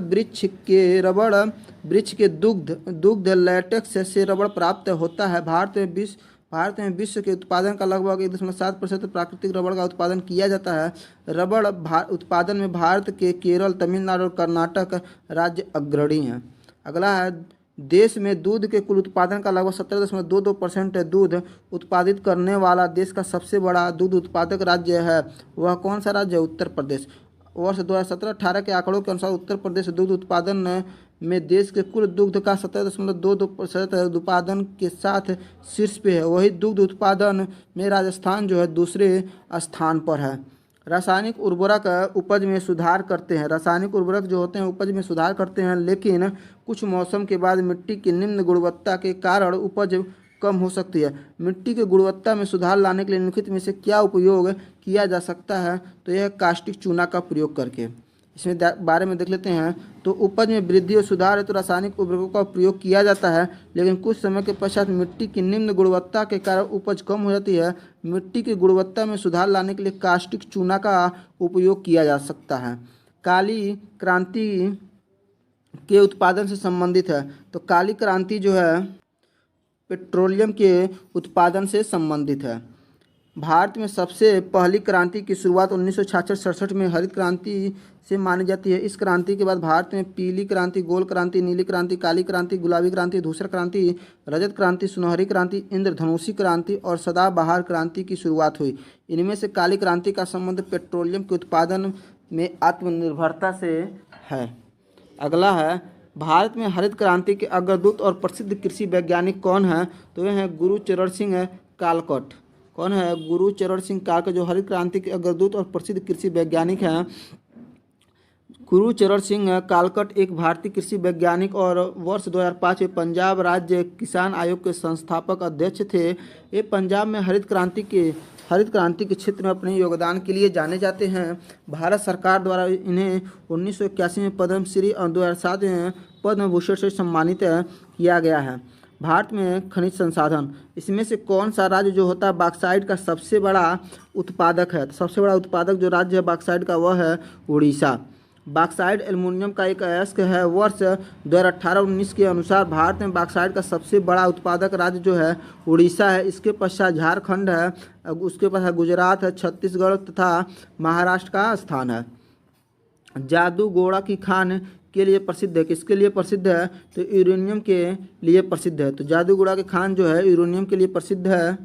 वृक्ष के दुग्ध लैटेक्स से रबड़ प्राप्त होता है। भारत में विश्व के उत्पादन का लगभग 1.7% प्राकृतिक रबड़ का उत्पादन किया जाता है। रबड़ उत्पादन में भारत के केरल, तमिलनाडु और कर्नाटक राज्य अग्रणी हैं। अगला है, देश में दूध के कुल उत्पादन का लगभग 17.22% दूध उत्पादित करने वाला देश का सबसे बड़ा दूध उत्पादक राज्य है। वह कौन सा राज्य है? उत्तर प्रदेश। वर्ष 2017-18 के आंकड़ों के अनुसार उत्तर प्रदेश दूध उत्पादन में देश के कुल दुग्ध का 17.22% उत्पादन के साथ शीर्ष पे है। वही दुग्ध उत्पादन में राजस्थान जो है दूसरे स्थान पर है। रासायनिक उर्वरक उपज में सुधार करते हैं। रासायनिक उर्वरक जो होते हैं उपज में सुधार करते हैं, लेकिन कुछ मौसम के बाद मिट्टी की निम्न गुणवत्ता के कारण उपज कम हो सकती है। मिट्टी की गुणवत्ता में सुधार लाने के लिए निम्नलिखित में से क्या उपयोग किया जा सकता है? तो यह कास्टिक चूना का प्रयोग करके। इसमें बारे में देख लेते हैं। तो उपज में वृद्धि और सुधार है तो रासायनिक उर्वरकों का प्रयोग किया जाता है, लेकिन कुछ समय के पश्चात मिट्टी की निम्न गुणवत्ता के कारण उपज कम हो जाती है। मिट्टी की गुणवत्ता में सुधार लाने के लिए कास्टिक चूना का उपयोग किया जा सकता है। काली क्रांति के उत्पादन से संबंधित है। तो काली क्रांति जो है पेट्रोलियम के उत्पादन से संबंधित है। भारत में सबसे पहली क्रांति की शुरुआत 1966-67 में हरित क्रांति से मानी जाती है। इस क्रांति के बाद भारत में पीली क्रांति, गोल क्रांति, नीली क्रांति, काली क्रांति, गुलाबी क्रांति, धूसर क्रांति, रजत क्रांति, सुनहरी क्रांति, इंद्रधनुषी क्रांति और सदाबहार क्रांति की शुरुआत हुई। इनमें से काली क्रांति का संबंध पेट्रोलियम के उत्पादन में आत्मनिर्भरता से है। अगला है, भारत में हरित क्रांति के अग्रदूत और प्रसिद्ध कृषि वैज्ञानिक कौन हैं? तो यह है गुरुचरण सिंह कालकट। कौन है? गुरुचरण सिंह कालकट, जो हरित क्रांति के अग्रदूत और प्रसिद्ध कृषि वैज्ञानिक हैं। गुरुचरण सिंह कालकट एक भारतीय कृषि वैज्ञानिक और वर्ष 2005 में पंजाब राज्य किसान आयोग के संस्थापक अध्यक्ष थे। ये पंजाब में हरित क्रांति के क्षेत्र में अपने योगदान के लिए जाने जाते हैं। भारत सरकार द्वारा इन्हें 1981 में पद्मश्री और 2007 में पद्म भूषण से सम्मानित किया गया है। भारत में खनिज संसाधन, इसमें से कौन सा राज्य जो होता है बॉक्साइट का सबसे बड़ा उत्पादक है? सबसे बड़ा उत्पादक जो राज्य है बॉक्साइट का वह है उड़ीसा। बॉक्साइट एल्युमिनियम का एक अयस्क है। वर्ष 2018-19 के अनुसार भारत में बॉक्साइट का सबसे बड़ा उत्पादक राज्य जो है उड़ीसा है। इसके पश्चात झारखंड है, उसके पश्चात गुजरात है, छत्तीसगढ़ तथा महाराष्ट्र का स्थान है। जादूगोड़ा की खान के लिए प्रसिद्ध है। किसके लिए प्रसिद्ध है? तो यूरेनियम के लिए प्रसिद्ध है। तो जादूगोड़ा की खान जो है यूरेनियम के लिए प्रसिद्ध है।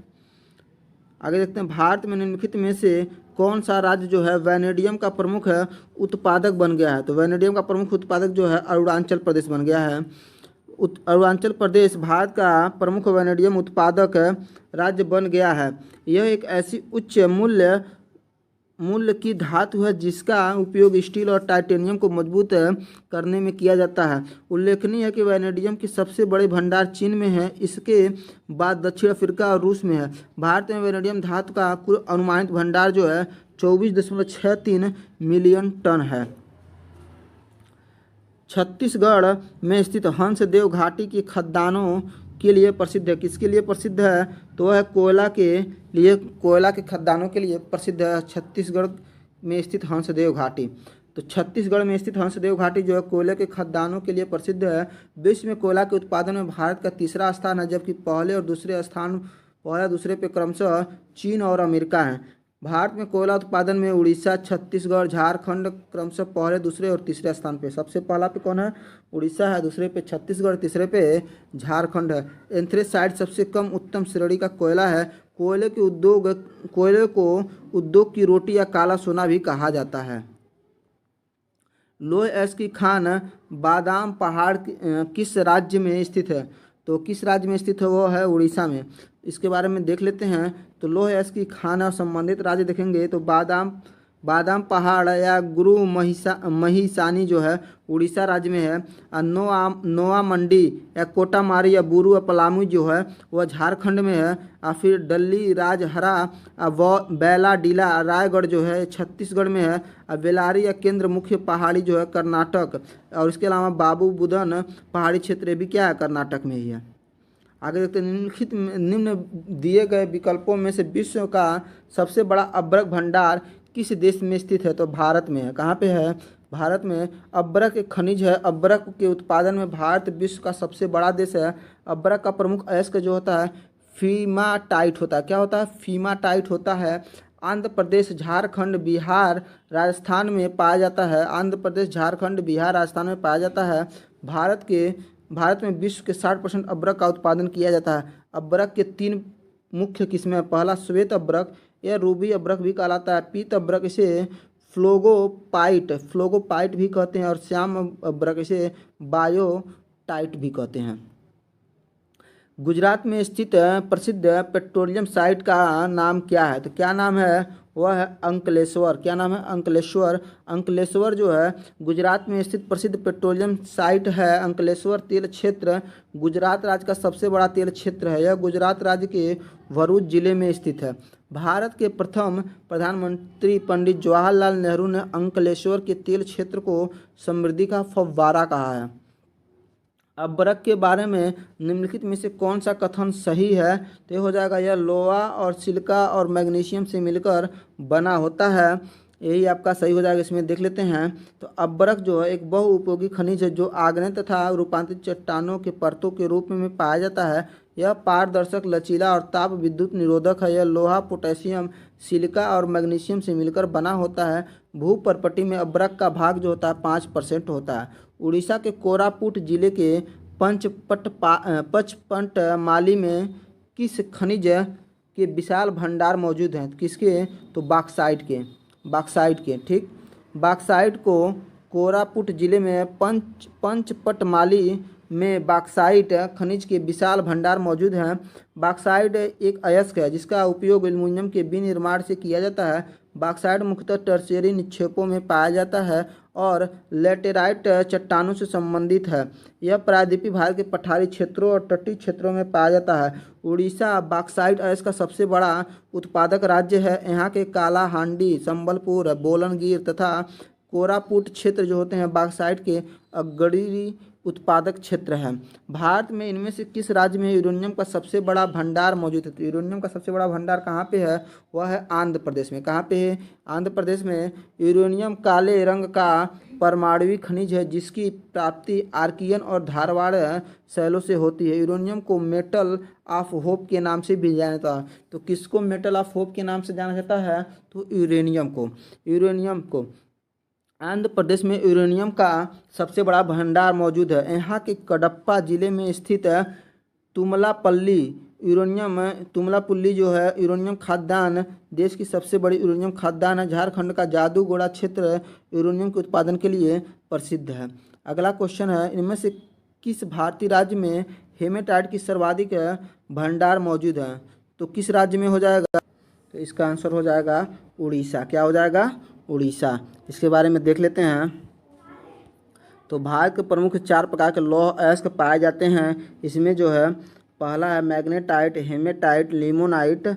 आगे देखते हैं, भारत में निम्नलिखित में से कौन सा राज्य जो है वैनेडियम का प्रमुख उत्पादक बन गया है? तो वैनेडियम का प्रमुख उत्पादक जो है अरुणाचल प्रदेश बन गया है। अरुणाचल प्रदेश भारत का प्रमुख वैनेडियम उत्पादक राज्य बन गया है। यह एक ऐसी उच्च मूल्य की धातु है जिसका उपयोग स्टील और टाइटेनियम को मजबूत करने में किया जाता है। उल्लेखनीय है कि वैनेडियम के सबसे बड़े भंडार चीन में है, इसके बाद दक्षिण अफ्रीका और रूस में है। भारत में वैनेडियम धातु का कुल अनुमानित भंडार जो है 24.63 मिलियन टन है। छत्तीसगढ़ में स्थित हंसदेव घाटी की खदानों के लिए प्रसिद्ध है। किसके लिए प्रसिद्ध है? तो वह कोयला के खदानों के लिए प्रसिद्ध है। छत्तीसगढ़ में स्थित हंसदेव घाटी। तो छत्तीसगढ़ में स्थित हंसदेव घाटी जो है कोयले के खदानों के लिए प्रसिद्ध है। विश्व में कोयला के उत्पादन में भारत का तीसरा स्थान है, जबकि पहले और दूसरे पे क्रमशः चीन और अमेरिका हैं। भारत में कोयला उत्पादन में उड़ीसा, छत्तीसगढ़, झारखंड क्रमशः पहले, दूसरे और तीसरे स्थान पे। सबसे पहला पे कौन है? उड़ीसा है, दूसरे पे छत्तीसगढ़, तीसरे पे झारखंड है। एंथ्रेसाइट सबसे कम उत्तम श्रेणी का कोयला है। कोयले को उद्योग की रोटी या काला सोना भी कहा जाता है। लोह अयस्क की खान बादाम पहाड़ किस राज्य में स्थित है? तो किस राज्य में स्थित है? वो है उड़ीसा में। इसके बारे में देख लेते हैं। तो लोह अयस्क की खान और संबंधित राज्य देखेंगे तो बादाम पहाड़ या गुरु महिसानी जो है उड़ीसा राज्य में है। नोआ मंडी या कोटामारी या बुरू या पलामू जो है वह झारखंड में है। और फिर डल्ली राजहरा बैला डीला रायगढ़ जो है छत्तीसगढ़ में है। और बेलारी या केंद्र मुख्य पहाड़ी जो है कर्नाटक, और इसके अलावा बाबू बुदन पहाड़ी क्षेत्र भी क्या है? कर्नाटक में ही है। आगे देखते हैं, निम्न दिए गए विकल्पों में से विश्व का सबसे बड़ा अभ्रक भंडार किस देश में स्थित है? तो भारत में है। कहाँ पे है? भारत में। अभ्रक एक खनिज है। अभ्रक के उत्पादन में भारत विश्व का सबसे बड़ा देश है। अभ्रक का प्रमुख अयस्क जो होता है फीमाटाइट होता है। क्या होता है? फीमाटाइट होता है। आंध्र प्रदेश, झारखंड, बिहार, राजस्थान में पाया जाता है। आंध्र प्रदेश, झारखंड, बिहार, राजस्थान में पाया जाता है। भारत में विश्व के 60% अभ्रक का उत्पादन किया जाता है। अभ्रक के 3 मुख्य किस्में हैं। पहला श्वेत अभ्रक या रूबी अभ्रक भी कहलाता है। पीत अभ्रक इसे फ्लोगोपाइट भी कहते हैं और श्याम बरक इसे बायोटाइट भी कहते हैं। गुजरात में स्थित प्रसिद्ध पेट्रोलियम साइट का नाम क्या है? तो क्या नाम है? वह है अंकलेश्वर। क्या नाम है? अंकलेश्वर। अंकलेश्वर जो है गुजरात में स्थित प्रसिद्ध पेट्रोलियम साइट है। अंकलेश्वर तेल क्षेत्र गुजरात राज्य का सबसे बड़ा तेल क्षेत्र है। यह गुजरात राज्य के भरूच जिले में स्थित है। भारत के प्रथम प्रधानमंत्री पंडित जवाहरलाल नेहरू ने अंकलेश्वर के तेल क्षेत्र को समृद्धि का फव्वारा कहा है। अब्रक के बारे में निम्नलिखित में से कौन सा कथन सही है? तो ये हो जाएगा, यह लोहा और सिलिका और मैग्नीशियम से मिलकर बना होता है। यही आपका सही हो जाएगा। इसमें देख लेते हैं। तो अब्रक जो है एक बहुउपयोगी खनिज है जो आग्नेय तथा रूपांतरित चट्टानों के परतों के रूप में पाया जाता है। यह पारदर्शक, लचीला और ताप विद्युत निरोधक है। यह लोहा, पोटेशियम, सिलिका और मैग्नीशियम से मिलकर बना होता है। भूपर्पटी में अब्रक का भाग जो होता है 5% होता है। उड़ीसा के कोरापुट जिले के पचपंटमाली में किस खनिज के विशाल भंडार मौजूद हैं? किसके? तो बॉक्साइट के। ठीक, बॉक्साइट को कोरापुट जिले में पंचपटमाली में बॉक्साइट खनिज के विशाल भंडार मौजूद हैं। बॉक्साइट एक अयस्क है जिसका उपयोग एल्युमिनियम के विनिर्माण से किया जाता है। बॉक्साइट मुख्यतः टर्शियरी निक्षेपों में पाया जाता है और लेटेराइट चट्टानों से संबंधित है। यह प्रायद्वीपीय भारत के पठारी क्षेत्रों और तटीय क्षेत्रों में पाया जाता है। उड़ीसा बॉक्साइट अयस्क का सबसे बड़ा उत्पादक राज्य है। यहाँ के कालाहांडी, संबलपुर, बोलनगिर तथा कोरापुट क्षेत्र जो होते हैं बॉक्साइट के अग्रणी उत्पादक क्षेत्र हैं। भारत में इनमें से किस राज्य में यूरेनियम का सबसे बड़ा भंडार मौजूद है? तो यूरेनियम का सबसे बड़ा भंडार कहाँ पे है? वह है आंध्र प्रदेश में। कहाँ पे है? आंध्र प्रदेश में। यूरेनियम काले रंग का परमाणुविक खनिज है जिसकी प्राप्ति आर्कियन और धारवाड़ शैलों से होती है। यूरेनियम को मेटल ऑफ होप के नाम से भी जाना जाता है। तो किसको मेटल ऑफ होप के नाम से जाना जाता है? तो यूरेनियम को। आंध्र प्रदेश में यूरेनियम का सबसे बड़ा भंडार मौजूद है। यहाँ के कडप्पा जिले में स्थित तुमलापल्ली जो है यूरेनियम खादान देश की सबसे बड़ी यूरेनियम खादान है। झारखंड का जादूगोड़ा क्षेत्र यूरेनियम के उत्पादन के लिए प्रसिद्ध है। अगला क्वेश्चन है, इनमें से किस भारतीय राज्य में हेमेटाइट की सर्वाधिक भंडार मौजूद है? तो किस राज्य में हो जाएगा? तो इसका आंसर हो जाएगा उड़ीसा। क्या हो जाएगा? उड़ीसा। इसके बारे में देख लेते हैं। तो भारत के प्रमुख 4 प्रकार के लौह अयस्क पाए जाते हैं। इसमें जो है पहला है मैग्नेटाइट, हेमेटाइट, लिमोनाइट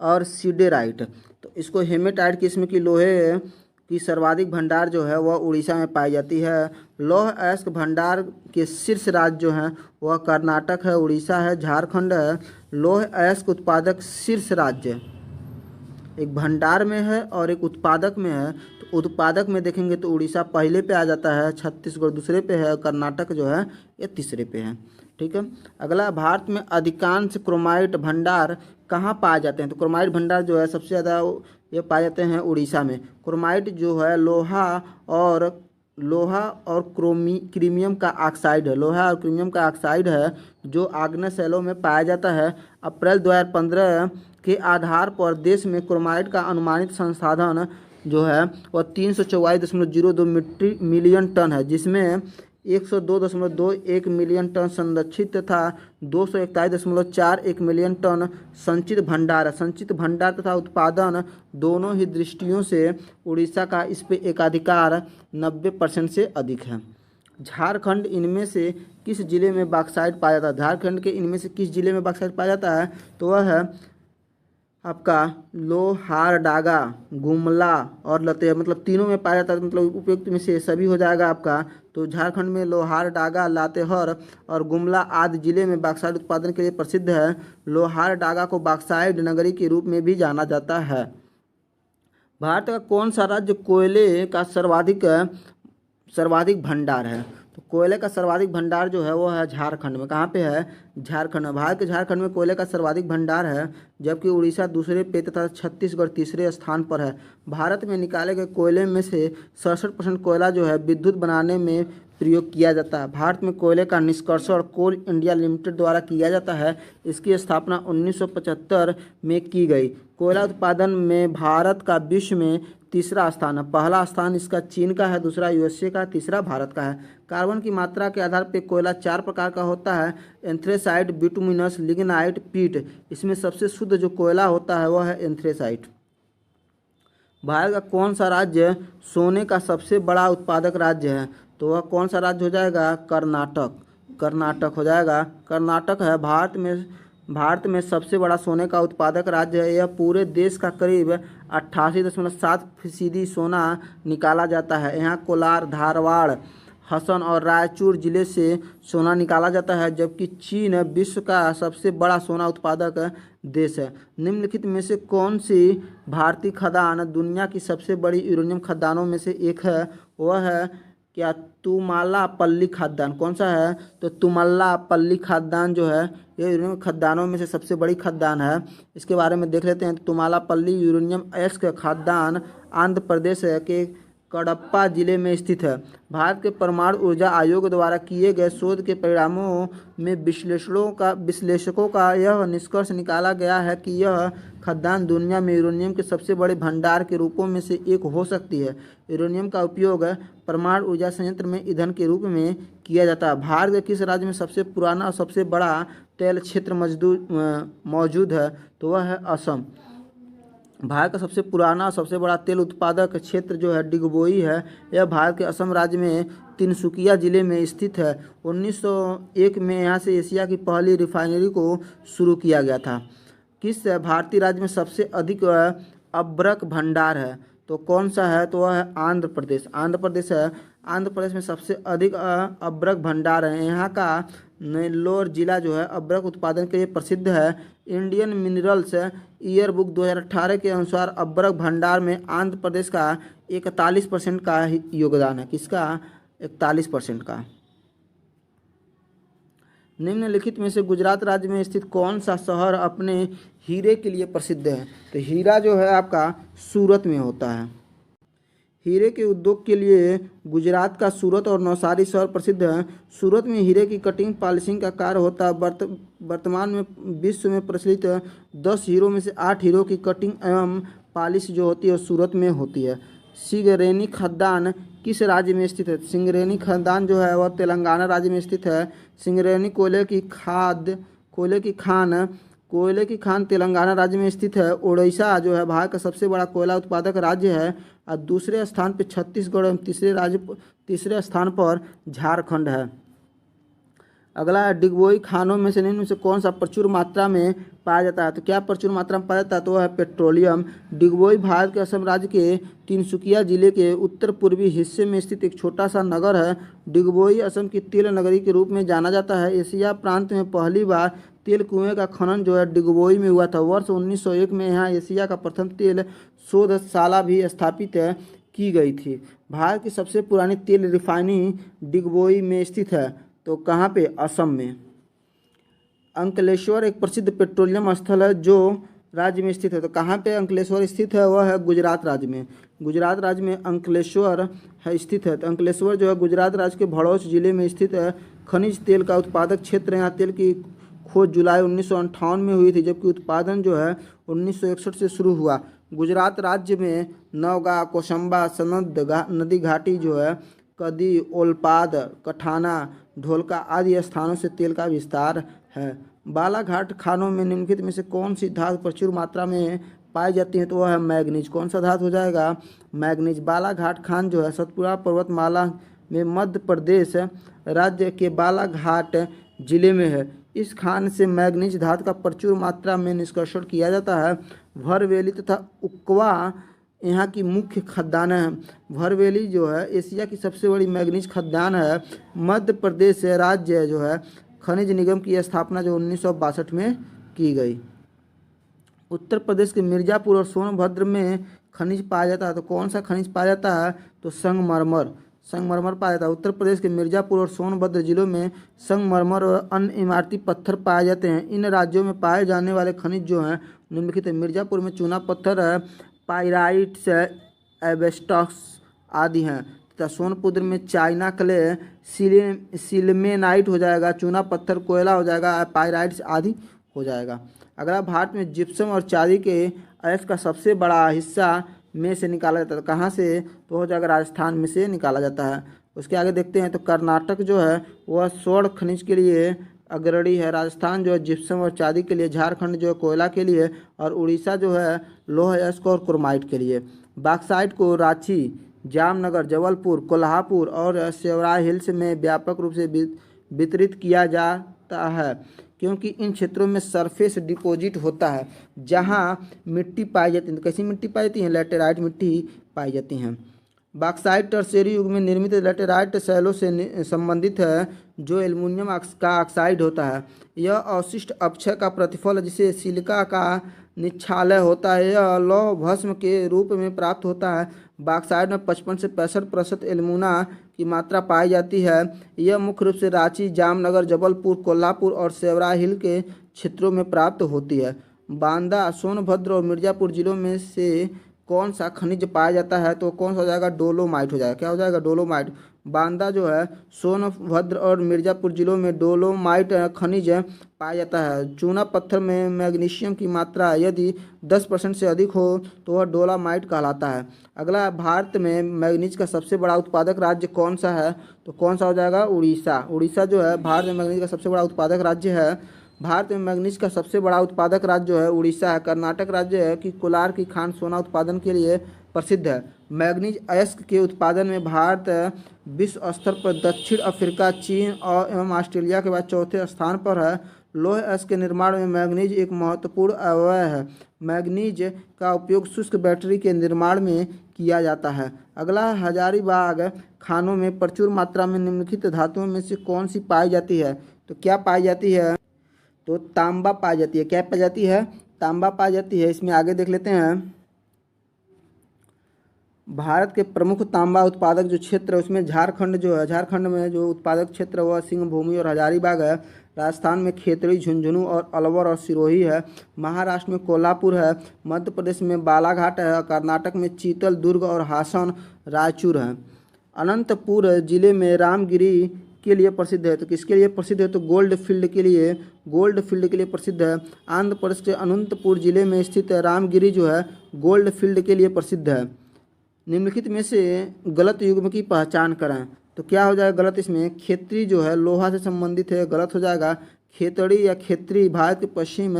और सिडेराइट। तो इसको हेमेटाइट किस्म की लोहे की सर्वाधिक भंडार जो है वह उड़ीसा में पाई जाती है। लौह अयस्क भंडार के शीर्ष राज्य जो हैं वह कर्नाटक है, उड़ीसा है, झारखंड है। लौह अयस्क उत्पादक शीर्ष राज्य एक भंडार में है और एक उत्पादक में है। तो उत्पादक में देखेंगे तो उड़ीसा पहले पे आ जाता है, छत्तीसगढ़ दूसरे पे है, कर्नाटक जो है ये तीसरे पे है। ठीक है। अगला, भारत में अधिकांश क्रोमाइट भंडार कहाँ पाए जाते हैं? तो क्रोमाइट भंडार जो है सबसे ज़्यादा ये पाए जाते हैं उड़ीसा में। क्रोमाइट जो है लोहा और क्रीमियम का ऑक्साइड है। लोहा और क्रीमियम का ऑक्साइड है जो आग्नेय शैलों में पाया जाता है। अप्रैल 2015 के आधार पर देश में क्रोमाइट का अनुमानित संसाधन जो है वह 344.02 मिलियन टन है, जिसमें 102.21 मिलियन टन संरक्षित तथा 241.41 मिलियन टन संचित भंडार है। संचित भंडार तथा उत्पादन दोनों ही दृष्टियों से उड़ीसा का इस पे एकाधिकार 90% से अधिक है। झारखंड इनमें से किस जिले में बॉक्साइट पाया जाता है? झारखंड के इनमें से किस जिले में बॉक्साइट पाया जाता है? तो वह है आपका लोहारडागा, गुमला और लतेहर, मतलब तीनों में पाया जाता है। मतलब उपयुक्त में से सभी हो जाएगा आपका। तो झारखंड में लोहारडागा, लातेहार और गुमला आदि जिले में बॉक्साइट उत्पादन के लिए प्रसिद्ध है। लोहारडागा को बॉक्साइट नगरी के रूप में भी जाना जाता है। भारत का कौन सा राज्य कोयले का सर्वाधिक भंडार है? तो कोयले का सर्वाधिक भंडार जो है वो है झारखंड में। कहाँ पे है? झारखंड में। भारत के झारखंड में कोयले का सर्वाधिक भंडार है, जबकि उड़ीसा दूसरे पे तथा छत्तीसगढ़ तीसरे स्थान पर है। भारत में निकाले गए कोयले में से 67% कोयला जो है विद्युत बनाने में प्रयोग किया जाता है। भारत में कोयले का निष्कर्षण कोल इंडिया लिमिटेड द्वारा किया जाता है। इसकी स्थापना 1975 में की गई। कोयला उत्पादन में भारत का विश्व में तीसरा स्थान है। पहला स्थान इसका चीन का है, दूसरा यूएसए का, तीसरा भारत का है। कार्बन की मात्रा के आधार पर कोयला 4 प्रकार का होता है, एंथ्रेसाइट, बिटुमिनस, लिग्नाइट, पीट। इसमें सबसे शुद्ध जो कोयला होता है वह है एंथ्रेसाइट। भारत का कौन सा राज्य सोने का सबसे बड़ा उत्पादक राज्य है? तो वह कौन सा राज्य हो जाएगा? कर्नाटक। कर्नाटक हो जाएगा। कर्नाटक है भारत में सबसे बड़ा सोने का उत्पादक राज्य है। यह पूरे देश का करीब 88.7% सोना निकाला जाता है। यहाँ कोलार, धारवाड़, हसन और रायचूर जिले से सोना निकाला जाता है, जबकि चीन विश्व का सबसे बड़ा सोना उत्पादक देश है। निम्नलिखित में से कौन सी भारतीय खदान दुनिया की सबसे बड़ी यूरेनियम खदानों में से एक है? वह है क्या? तुमालापल्ली खदान। कौन सा है? तो तुमालापल्ली खदान जो है यह यूरेनियम खदानों में से सबसे बड़ी खदान है। इसके बारे में देख लेते हैं। तुमालापल्ली यूरेनियम अयस्क खदान आंध्र प्रदेश के कडप्पा जिले में स्थित है। भारत के परमाणु ऊर्जा आयोग द्वारा किए गए शोध के परिणामों में विश्लेषकों का यह निष्कर्ष निकाला गया है कि यह खदान दुनिया में यूरेनियम के सबसे बड़े भंडार के रूपों में से एक हो सकती है। यूरेनियम का उपयोग परमाणु ऊर्जा संयंत्र में ईंधन के रूप में किया जाता है। भारत के किस राज्य में सबसे पुराना और सबसे बड़ा तेल क्षेत्र मौजूद है? तो वह है असम। भारत का सबसे पुराना और सबसे बड़ा तेल उत्पादक क्षेत्र जो है डिगबोई है। यह भारत के असम राज्य में तिनसुकिया जिले में स्थित है। 1901 में यहाँ से एशिया की पहली रिफाइनरी को शुरू किया गया था। किस भारतीय राज्य में सबसे अधिक अब्रक भंडार है? तो कौन सा है? तो वह है आंध्र प्रदेश। आंध्र प्रदेश है। आंध्र प्रदेश में सबसे अधिक अब्रक भंडार है। यहाँ का नेल्लोर जिला जो है अब्रक उत्पादन के लिए प्रसिद्ध है। इंडियन मिनरल्स ईयर बुक 2018 के अनुसार अब्रक भंडार में आंध्र प्रदेश का 41% का योगदान है। किसका? 41% का। निम्नलिखित में से गुजरात राज्य में स्थित कौन सा शहर अपने हीरे के लिए प्रसिद्ध है? तो हीरा जो है आपका सूरत में होता है। हीरे के उद्योग के लिए गुजरात का सूरत और नवसारी शहर प्रसिद्ध है। सूरत में हीरे की कटिंग पॉलिशिंग का कार्य होता है। वर्तमान में विश्व में प्रचलित 10 हीरो में से 8 हीरो की कटिंग एवं पॉलिश जो होती है सूरत में होती है। सिंगरेनी खदान किस राज्य में स्थित है? सिंगरेनी खदान जो है वह तेलंगाना राज्य में स्थित है। सिंगरेनी कोयले की खान तेलंगाना राज्य में स्थित है। ओडिशा जो है भारत का सबसे बड़ा कोयला उत्पादक राज्य है और दूसरे स्थान पर छत्तीसगढ़ एवं तीसरे स्थान पर झारखंड है। अगला है डिगबोई खानों में से निम्न में से कौन सा प्रचुर मात्रा में पाया जाता है? तो क्या प्रचुर मात्रा में पाया जाता है? तो वह है पेट्रोलियम। डिगबोई भारत के असम राज्य के तिनसुकिया जिले के उत्तर पूर्वी हिस्से में स्थित एक छोटा सा नगर है। डिगबोई असम की तेल नगरी के रूप में जाना जाता है। एशिया प्रांत में पहली बार तेल कुएं का खनन जो है डिगबोई में हुआ था। वर्ष 1901 में यहाँ एशिया का प्रथम तेल शोधशाला भी स्थापित की गई थी। भारत की सबसे पुरानी तेल रिफाइनरी डिगबोई में स्थित है। तो कहाँ पे? असम में। अंकलेश्वर एक प्रसिद्ध पेट्रोलियम स्थल है जो राज्य में स्थित है। तो कहाँ पे अंकलेश्वर स्थित है? वह है गुजरात राज्य में। गुजरात राज्य में अंकलेश्वर है स्थित है। तो अंकलेश्वर जो है गुजरात राज्य के भड़ौच जिले में स्थित है। खनिज तेल का उत्पादक क्षेत्र। यहाँ तेल की खोज जुलाई 1958 में हुई थी, जबकि उत्पादन जो है 1961 से शुरू हुआ। गुजरात राज्य में नवगा, कोशंबा, सनद नदी घाटी जो है कदी, ओलपाद, कठाना, ढोलका आदि स्थानों से तेल का विस्तार है। बालाघाट खानों में निम्नलिखित में से कौन सी धातु प्रचुर मात्रा में पाई जाती है? तो वह है मैग्नीज। कौन सा धातु हो जाएगा? मैग्नीज। बालाघाट खान जो है सतपुड़ा पर्वतमाला में मध्य प्रदेश राज्य के बालाघाट जिले में है। इस खान से मैग्नीज धातु का प्रचुर मात्रा में निष्कर्षण किया जाता है। भरवेली तथा उक्वा यहाँ की मुख्य खदानें हैं। भरवेली जो है एशिया की सबसे बड़ी मैग्नीज खदान है। मध्य प्रदेश राज्य जो है खनिज निगम की स्थापना जो 1962 में की गई। उत्तर प्रदेश के मिर्ज़ापुर और सोनभद्र में खनिज पाया जाता है। तो कौन सा खनिज पाया जाता है? तो संगमरमर पाया जाता है। उत्तर प्रदेश के मिर्ज़ापुर और सोनभद्र जिलों में संगमरमर और अन्य इमारती पत्थर पाए जाते हैं। इन राज्यों में पाए जाने वाले खनिज जो हैं निम्नलिखित है। मिर्ज़ापुर में चूना पत्थर है, पाइराइट्स, एबेस्टॉक्स आदि हैं तथा सोनभद्र में चाइना क्ले, सिल्मेनाइट हो जाएगा, चूना पत्थर, कोयला हो जाएगा, पाइराइट्स आदि हो जाएगा। अगला भारत में जिप्सम और चांदी के अयस्क का सबसे बड़ा हिस्सा में से निकाला जाता है। तो कहाँ से? तो हो जाएगा राजस्थान में से निकाला जाता है। उसके आगे देखते हैं तो कर्नाटक जो है वह स्वर्ण खनिज के लिए अग्रणी है, राजस्थान जो है जिप्सम और चांदी के लिए, झारखंड जो है कोयला के लिए, और उड़ीसा जो है लोह अयस्क और क्रोमाइट के लिए। बॉक्साइट को रांची, जामनगर, जबलपुर, कोल्हापुर और सेवराय हिल्स में व्यापक रूप से वितरित किया जाता है, क्योंकि इन क्षेत्रों में सरफेस डिपॉजिट होता है जहां मिट्टी पाई जाती है। तो कैसी मिट्टी पाई जाती है? लैटेराइट मिट्टी पाई जाती हैं। बॉक्साइट टर्शियरी युग में निर्मित लैटेराइट शैलों से संबंधित है जो एल्युमिनियम का ऑक्साइड होता है। यह अवशिष्ट अपक्षय का प्रतिफल जिसे सिलिका का निक्षालय होता है, यह लौह भस्म के रूप में प्राप्त होता है। बॉक्साइट में 55 से 65% एल्युमिना की मात्रा पाई जाती है। यह मुख्य रूप से रांची, जामनगर, जबलपुर, कोल्हापुर और सेवराय हिल के क्षेत्रों में प्राप्त होती है। बांदा, सोनभद्र और मिर्जापुर जिलों में से कौन सा खनिज पाया जाता है? तो कौन सा हो जाएगा? डोलोमाइट हो जाएगा। क्या हो जाएगा? डोलोमाइट। बांदा जो है, सोनभद्र और मिर्जापुर जिलों में डोलोमाइट खनिज पाया जाता है। चूना पत्थर में मैग्नीशियम की मात्रा यदि 10% से अधिक हो तो वह डोलोमाइट कहलाता है। अगला, भारत में मैग्नीज का सबसे बड़ा उत्पादक राज्य कौन सा है? तो कौन सा हो जाएगा? उड़ीसा। उड़ीसा जो है भारत में मैग्नीज का सबसे बड़ा उत्पादक राज्य है। भारत में मैग्नीज का सबसे बड़ा उत्पादक राज्य जो है उड़ीसा है। कर्नाटक राज्य है कि कोलार की खान सोना उत्पादन के लिए प्रसिद्ध है। मैग्नीज अयस्क के उत्पादन में भारत विश्व स्तर पर दक्षिण अफ्रीका, चीन और एवं ऑस्ट्रेलिया के बाद चौथे स्थान पर है। लोह अयस्क के निर्माण में मैग्नीज एक महत्वपूर्ण अवयव है। मैग्नीज का उपयोग शुष्क बैटरी के निर्माण में किया जाता है। अगला, हजारीबाग खानों में प्रचुर मात्रा में निम्नलिखित धातुओं में से कौन सी पाई जाती है? तो क्या पाई जाती है? तो तांबा पाई जाती है। क्या पाई जाती है? तांबा पाई जाती है। इसमें आगे देख लेते हैं। भारत के प्रमुख तांबा उत्पादक जो क्षेत्र है उसमें झारखंड जो है, झारखंड में जो उत्पादक क्षेत्र वह सिंहभूमि और हजारीबाग है। राजस्थान में खेतड़ी, झुंझुनू और अलवर और सिरोही है। महाराष्ट्र में कोल्हापुर है। मध्य प्रदेश में बालाघाट है। कर्नाटक में चीतल, दुर्ग और हासन, रायचूर है। अनंतपुर जिले में रामगिरी के लिए प्रसिद्ध है। तो किसके लिए प्रसिद्ध है? तो गोल्ड फील्ड के लिए, गोल्ड फील्ड के लिए प्रसिद्ध है। आंध्र प्रदेश के अनंतपुर जिले में स्थित रामगिरी जो है गोल्ड फील्ड के लिए प्रसिद्ध है। निम्नलिखित में से गलत युग्म की पहचान करें। तो क्या हो जाएगा गलत? इसमें खेतरी जो है लोहा से संबंधित है, गलत हो जाएगा। खेतड़ी या खेतरी भारत के पश्चिम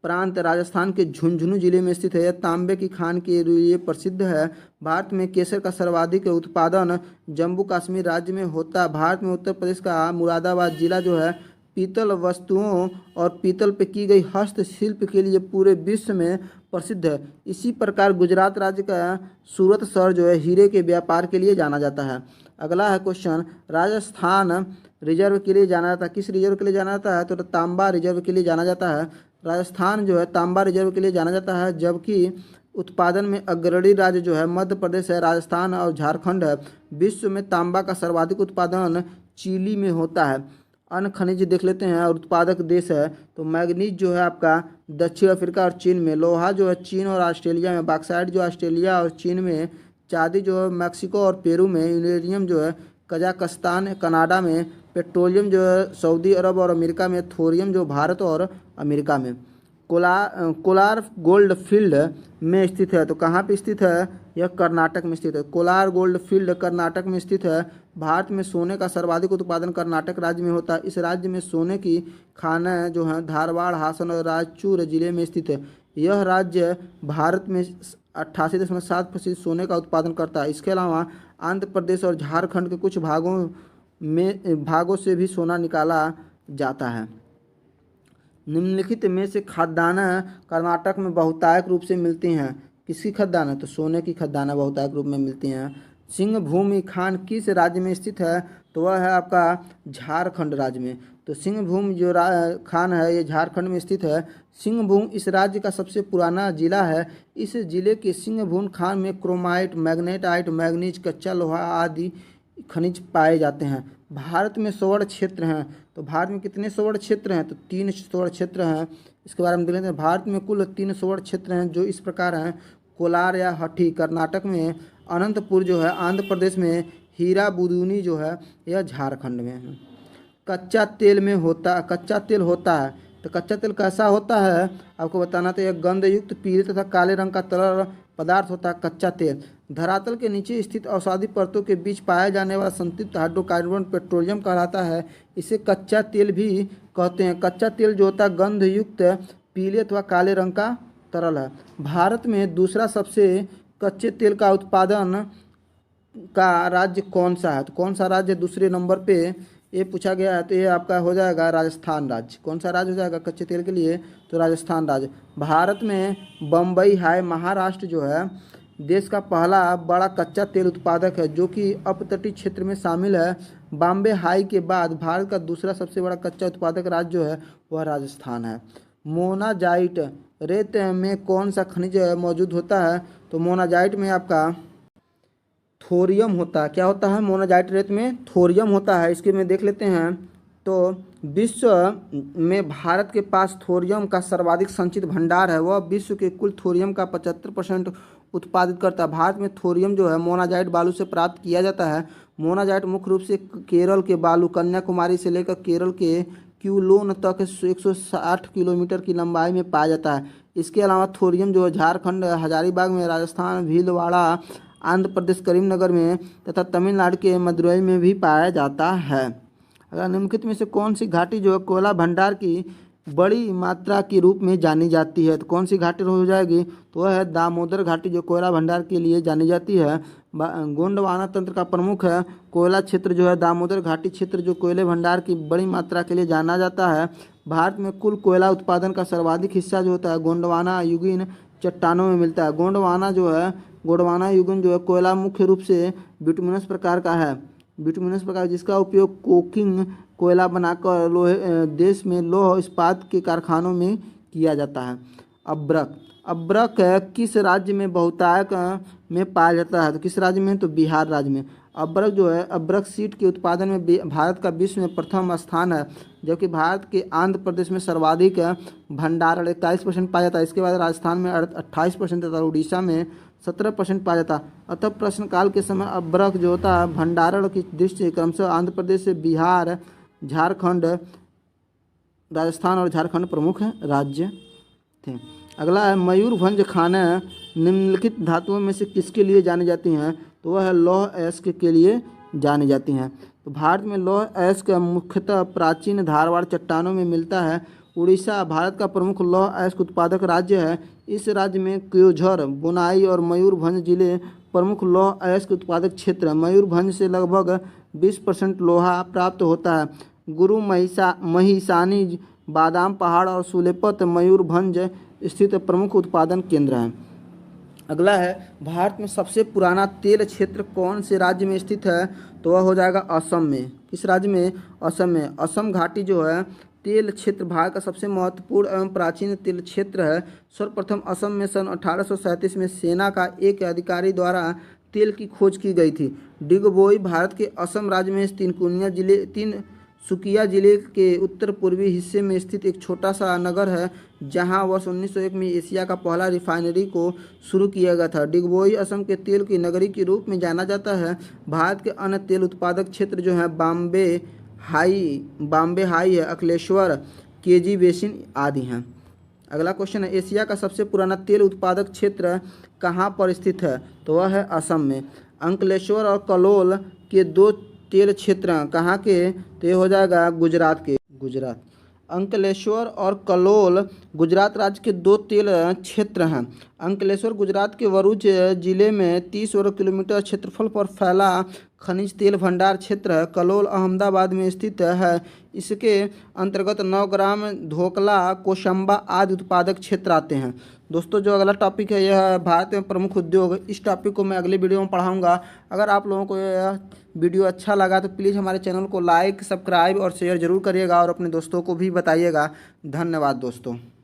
प्रांत राजस्थान के झुंझुनू जिले में स्थित है। यह तांबे की खान के लिए प्रसिद्ध है। भारत में केसर का सर्वाधिक उत्पादन जम्मू कश्मीर राज्य में होता है। भारत में उत्तर प्रदेश का मुरादाबाद जिला जो है पीतल वस्तुओं और पीतल पे की गई हस्तशिल्प के लिए पूरे विश्व में प्रसिद्ध है। इसी प्रकार गुजरात राज्य का सूरत शहर जो है हीरे के व्यापार के लिए जाना जाता है। अगला है क्वेश्चन, राजस्थान रिजर्व के लिए जाना जाता है। किस रिजर्व के लिए जाना जाता है? तो तांबा रिजर्व के लिए जाना जाता है। राजस्थान जो है तांबा रिजर्व के लिए जाना जाता है। जबकि उत्पादन में अग्रणी राज्य जो है मध्य प्रदेश है, राजस्थान और झारखंड है। विश्व में तांबा का सर्वाधिक उत्पादन चिली में होता है। अन्य खनिज देख लेते हैं और उत्पादक देश है तो मैग्नीज जो है आपका दक्षिण अफ्रीका और चीन में। लोहा जो है चीन और ऑस्ट्रेलिया में। बॉक्साइट जो ऑस्ट्रेलिया और चीन में। चांदी जो है मैक्सिको और पेरू में। यूरेनियम जो है कजाकिस्तान, कनाडा में। पेट्रोलियम जो है सऊदी अरब और अमेरिका में। थोरियम जो भारत और अमेरिका में। कोलार गोल्ड फील्ड में स्थित है। तो कहाँ पे स्थित है? यह कर्नाटक में स्थित है। कोलार गोल्ड फील्ड कर्नाटक में स्थित है। भारत में सोने का सर्वाधिक उत्पादन कर्नाटक राज्य में होता है। इस राज्य में सोने की खानें जो हैं धारवाड़, हासन और रायचूर जिले में स्थित है। यह राज्य भारत में 88.7% सोने का उत्पादन करता है। इसके अलावा आंध्र प्रदेश और झारखंड के कुछ भागों से भी सोना निकाला जाता है। निम्नलिखित में से खाद्यान्न कर्नाटक में बहुतायत रूप से मिलती हैं। किसकी खाद्यान्न? तो सोने की खाद्यान्न बहुतायत रूप में मिलती हैं। सिंहभूमि खान किस राज्य में स्थित है? तो वह है आपका झारखंड राज्य में। तो सिंहभूमि जो खान है ये झारखंड में स्थित है। सिंहभूम इस राज्य का सबसे पुराना जिला है। इस जिले के सिंहभूम खान में क्रोमाइट, मैग्नेटाइट, मैग्नीज, कच्चा लोहा आदि खनिज पाए जाते हैं। भारत में स्वर्ण क्षेत्र हैं। तो भारत में कितने स्वर्ण क्षेत्र हैं? तो 3 स्वर्ण क्षेत्र हैं। इसके बारे में देख लेते हैं। भारत में कुल 3 स्वर्ण क्षेत्र हैं जो इस प्रकार हैं। कोलार या हठी कर्नाटक में। अनंतपुर जो है आंध्र प्रदेश में। हीरा बुदूनी जो है यह झारखंड में है। कच्चा तेल होता है। तो कच्चा तेल कैसा होता है आपको बताना। तो यह गंधयुक्त पीले तथा काले रंग का तरल पदार्थ होता है कच्चा तेल। धरातल के नीचे स्थित अवसादी परतों के बीच पाया जाने वाला संतृप्त हाइड्रोकार्बन पेट्रोलियम कहलाता है। इसे कच्चा तेल भी कहते हैं। कच्चा तेल जो होता है गंध युक्त पीले अथवा काले रंग का तरल है। भारत में दूसरा सबसे कच्चे तेल का उत्पादन का राज्य कौन सा है? तो कौन सा राज्य दूसरे नंबर पे ये पूछा गया है, तो ये आपका हो जाएगा राजस्थान राज्य। कौन सा राज्य हो जाएगा कच्चे तेल के लिए? तो राजस्थान राज्य। भारत में बम्बई हाई महाराष्ट्र जो है देश का पहला बड़ा कच्चा तेल उत्पादक है, जो कि अपतटीय क्षेत्र में शामिल है। बॉम्बे हाई के बाद भारत का दूसरा सबसे बड़ा कच्चा उत्पादक राज्य जो है वह राजस्थान है। मोनाजाइट रेत में कौन सा खनिज मौजूद होता है? तो मोनाजाइट में आपका थोरियम होता है। क्या होता है? मोनाजाइट रेत में थोरियम होता है। इसके में देख लेते हैं तो विश्व में भारत के पास थोरियम का सर्वाधिक संचित भंडार है। वह विश्व के कुल थोरियम का 75% उत्पादित करता है। भारत में थोरियम जो है मोनाजाइट बालू से प्राप्त किया जाता है। मोनाजाइट मुख्य रूप से केरल के बालू, कन्याकुमारी से लेकर केरल के क्यूलोन तक 160 किलोमीटर की लंबाई में पाया जाता है। इसके अलावा थोरियम जो है झारखंड हजारीबाग में, राजस्थान भीलवाड़ा, आंध्र प्रदेश करीमनगर में तथा तमिलनाडु के मदुरई में भी पाया जाता है। अगर निम्नलिखित में से कौन सी घाटी जो है कोयला भंडार की बड़ी मात्रा के रूप में जानी जाती है? तो कौन सी घाटी हो जाएगी? तो वह है दामोदर घाटी, जो कोयला भंडार के लिए जानी जाती है। गोंडवाना तंत्र का प्रमुख है कोयला क्षेत्र जो है दामोदर घाटी क्षेत्र, जो कोयले भंडार की बड़ी मात्रा के लिए जाना जाता है। भारत में कुल कोयला उत्पादन का सर्वाधिक हिस्सा जो होता है गोंडवाना युगीन चट्टानों में मिलता है। गोंडवाना युगीन जो है कोयला मुख्य रूप से बिटुमिनस प्रकार का है। बिटुमिनस प्रकार जिसका उपयोग कोकिंग कोयला बनाकर देश में लौह इस्पात के कारखानों में किया जाता है। अब्रक किस राज्य में बहुतायत में पाया जाता है? तो किस राज्य में? तो बिहार राज्य में। अब्रक जो है अब्रक सीट के उत्पादन में भारत का विश्व में प्रथम स्थान है, जबकि भारत के आंध्र प्रदेश में सर्वाधिक भंडारण 41% पाया जाता है। इसके बाद राजस्थान में 28% तथा उड़ीसा में 17% पाया जाता है। अतः प्रश्नकाल के समय अब्रक जो होता है भंडारण की दृष्टि से क्रमशः आंध्र प्रदेश से बिहार, झारखंड, राजस्थान और झारखंड प्रमुख राज्य थे। अगला है मयूरभंज खाने निम्नलिखित धातुओं में से किसके लिए जानी जाती हैं? तो वह है लौह अयस्क के लिए जानी जाती हैं। तो भारत में लौह अयस्क मुख्यतः प्राचीन धारवाड़ चट्टानों में मिलता है। उड़ीसा भारत का प्रमुख लौह अयस्क उत्पादक राज्य है। इस राज्य में क्योंझर, बुनाई और मयूरभंज जिले प्रमुख लौह अयस्क उत्पादक क्षेत्र हैं। मयूरभंज से लगभग 20% लोहा प्राप्त होता है। गुरु महिसानी, बादाम पहाड़ और सुलेपत मयूरभंज स्थित प्रमुख उत्पादन केंद्र हैं। अगला है भारत में सबसे पुराना तेल क्षेत्र कौन से राज्य में स्थित है? तो वह हो जाएगा असम में। किस राज्य में? असम में। असम घाटी जो है तेल क्षेत्र भारत का सबसे महत्वपूर्ण एवं प्राचीन तेल क्षेत्र है। सर्वप्रथम असम में सन 1837 में सेना का एक अधिकारी द्वारा तेल की खोज की गई थी। डिगबोई भारत के असम राज्य में तिनसुकिया जिले के उत्तर पूर्वी हिस्से में स्थित एक छोटा सा नगर है, जहां वर्ष 1901 में एशिया का पहला रिफाइनरी को शुरू किया गया था। डिगबोई असम के तेल की नगरी के रूप में जाना जाता है। भारत के अन्य तेल उत्पादक क्षेत्र जो है बॉम्बे हाई है, अकलेश्वर, केजी बेसिन आदि हैं। अगला क्वेश्चन है एशिया का सबसे पुराना तेल उत्पादक क्षेत्र कहाँ पर स्थित है? तो वह है असम में। अंकलेश्वर और कलोल के दो तेल क्षेत्र हैं। कहाँ के? तो ये हो जाएगा गुजरात के। गुजरात। अंकलेश्वर और कलोल गुजरात राज्य के दो तेल क्षेत्र हैं। अंकलेश्वर गुजरात के भरूच जिले में 30 वर्ग किलोमीटर क्षेत्रफल पर फैला खनिज तेल भंडार क्षेत्र है। कलोल अहमदाबाद में स्थित है। इसके अंतर्गत नौग्राम, धोकला, कोशंबा आदि उत्पादक क्षेत्र आते हैं। दोस्तों जो अगला टॉपिक है यह है भारत में प्रमुख उद्योग। इस टॉपिक को मैं अगले वीडियो में पढ़ाऊंगा। अगर आप लोगों को यह वीडियो अच्छा लगा तो प्लीज़ हमारे चैनल को लाइक, सब्सक्राइब और शेयर ज़रूर करिएगा और अपने दोस्तों को भी बताइएगा। धन्यवाद दोस्तों।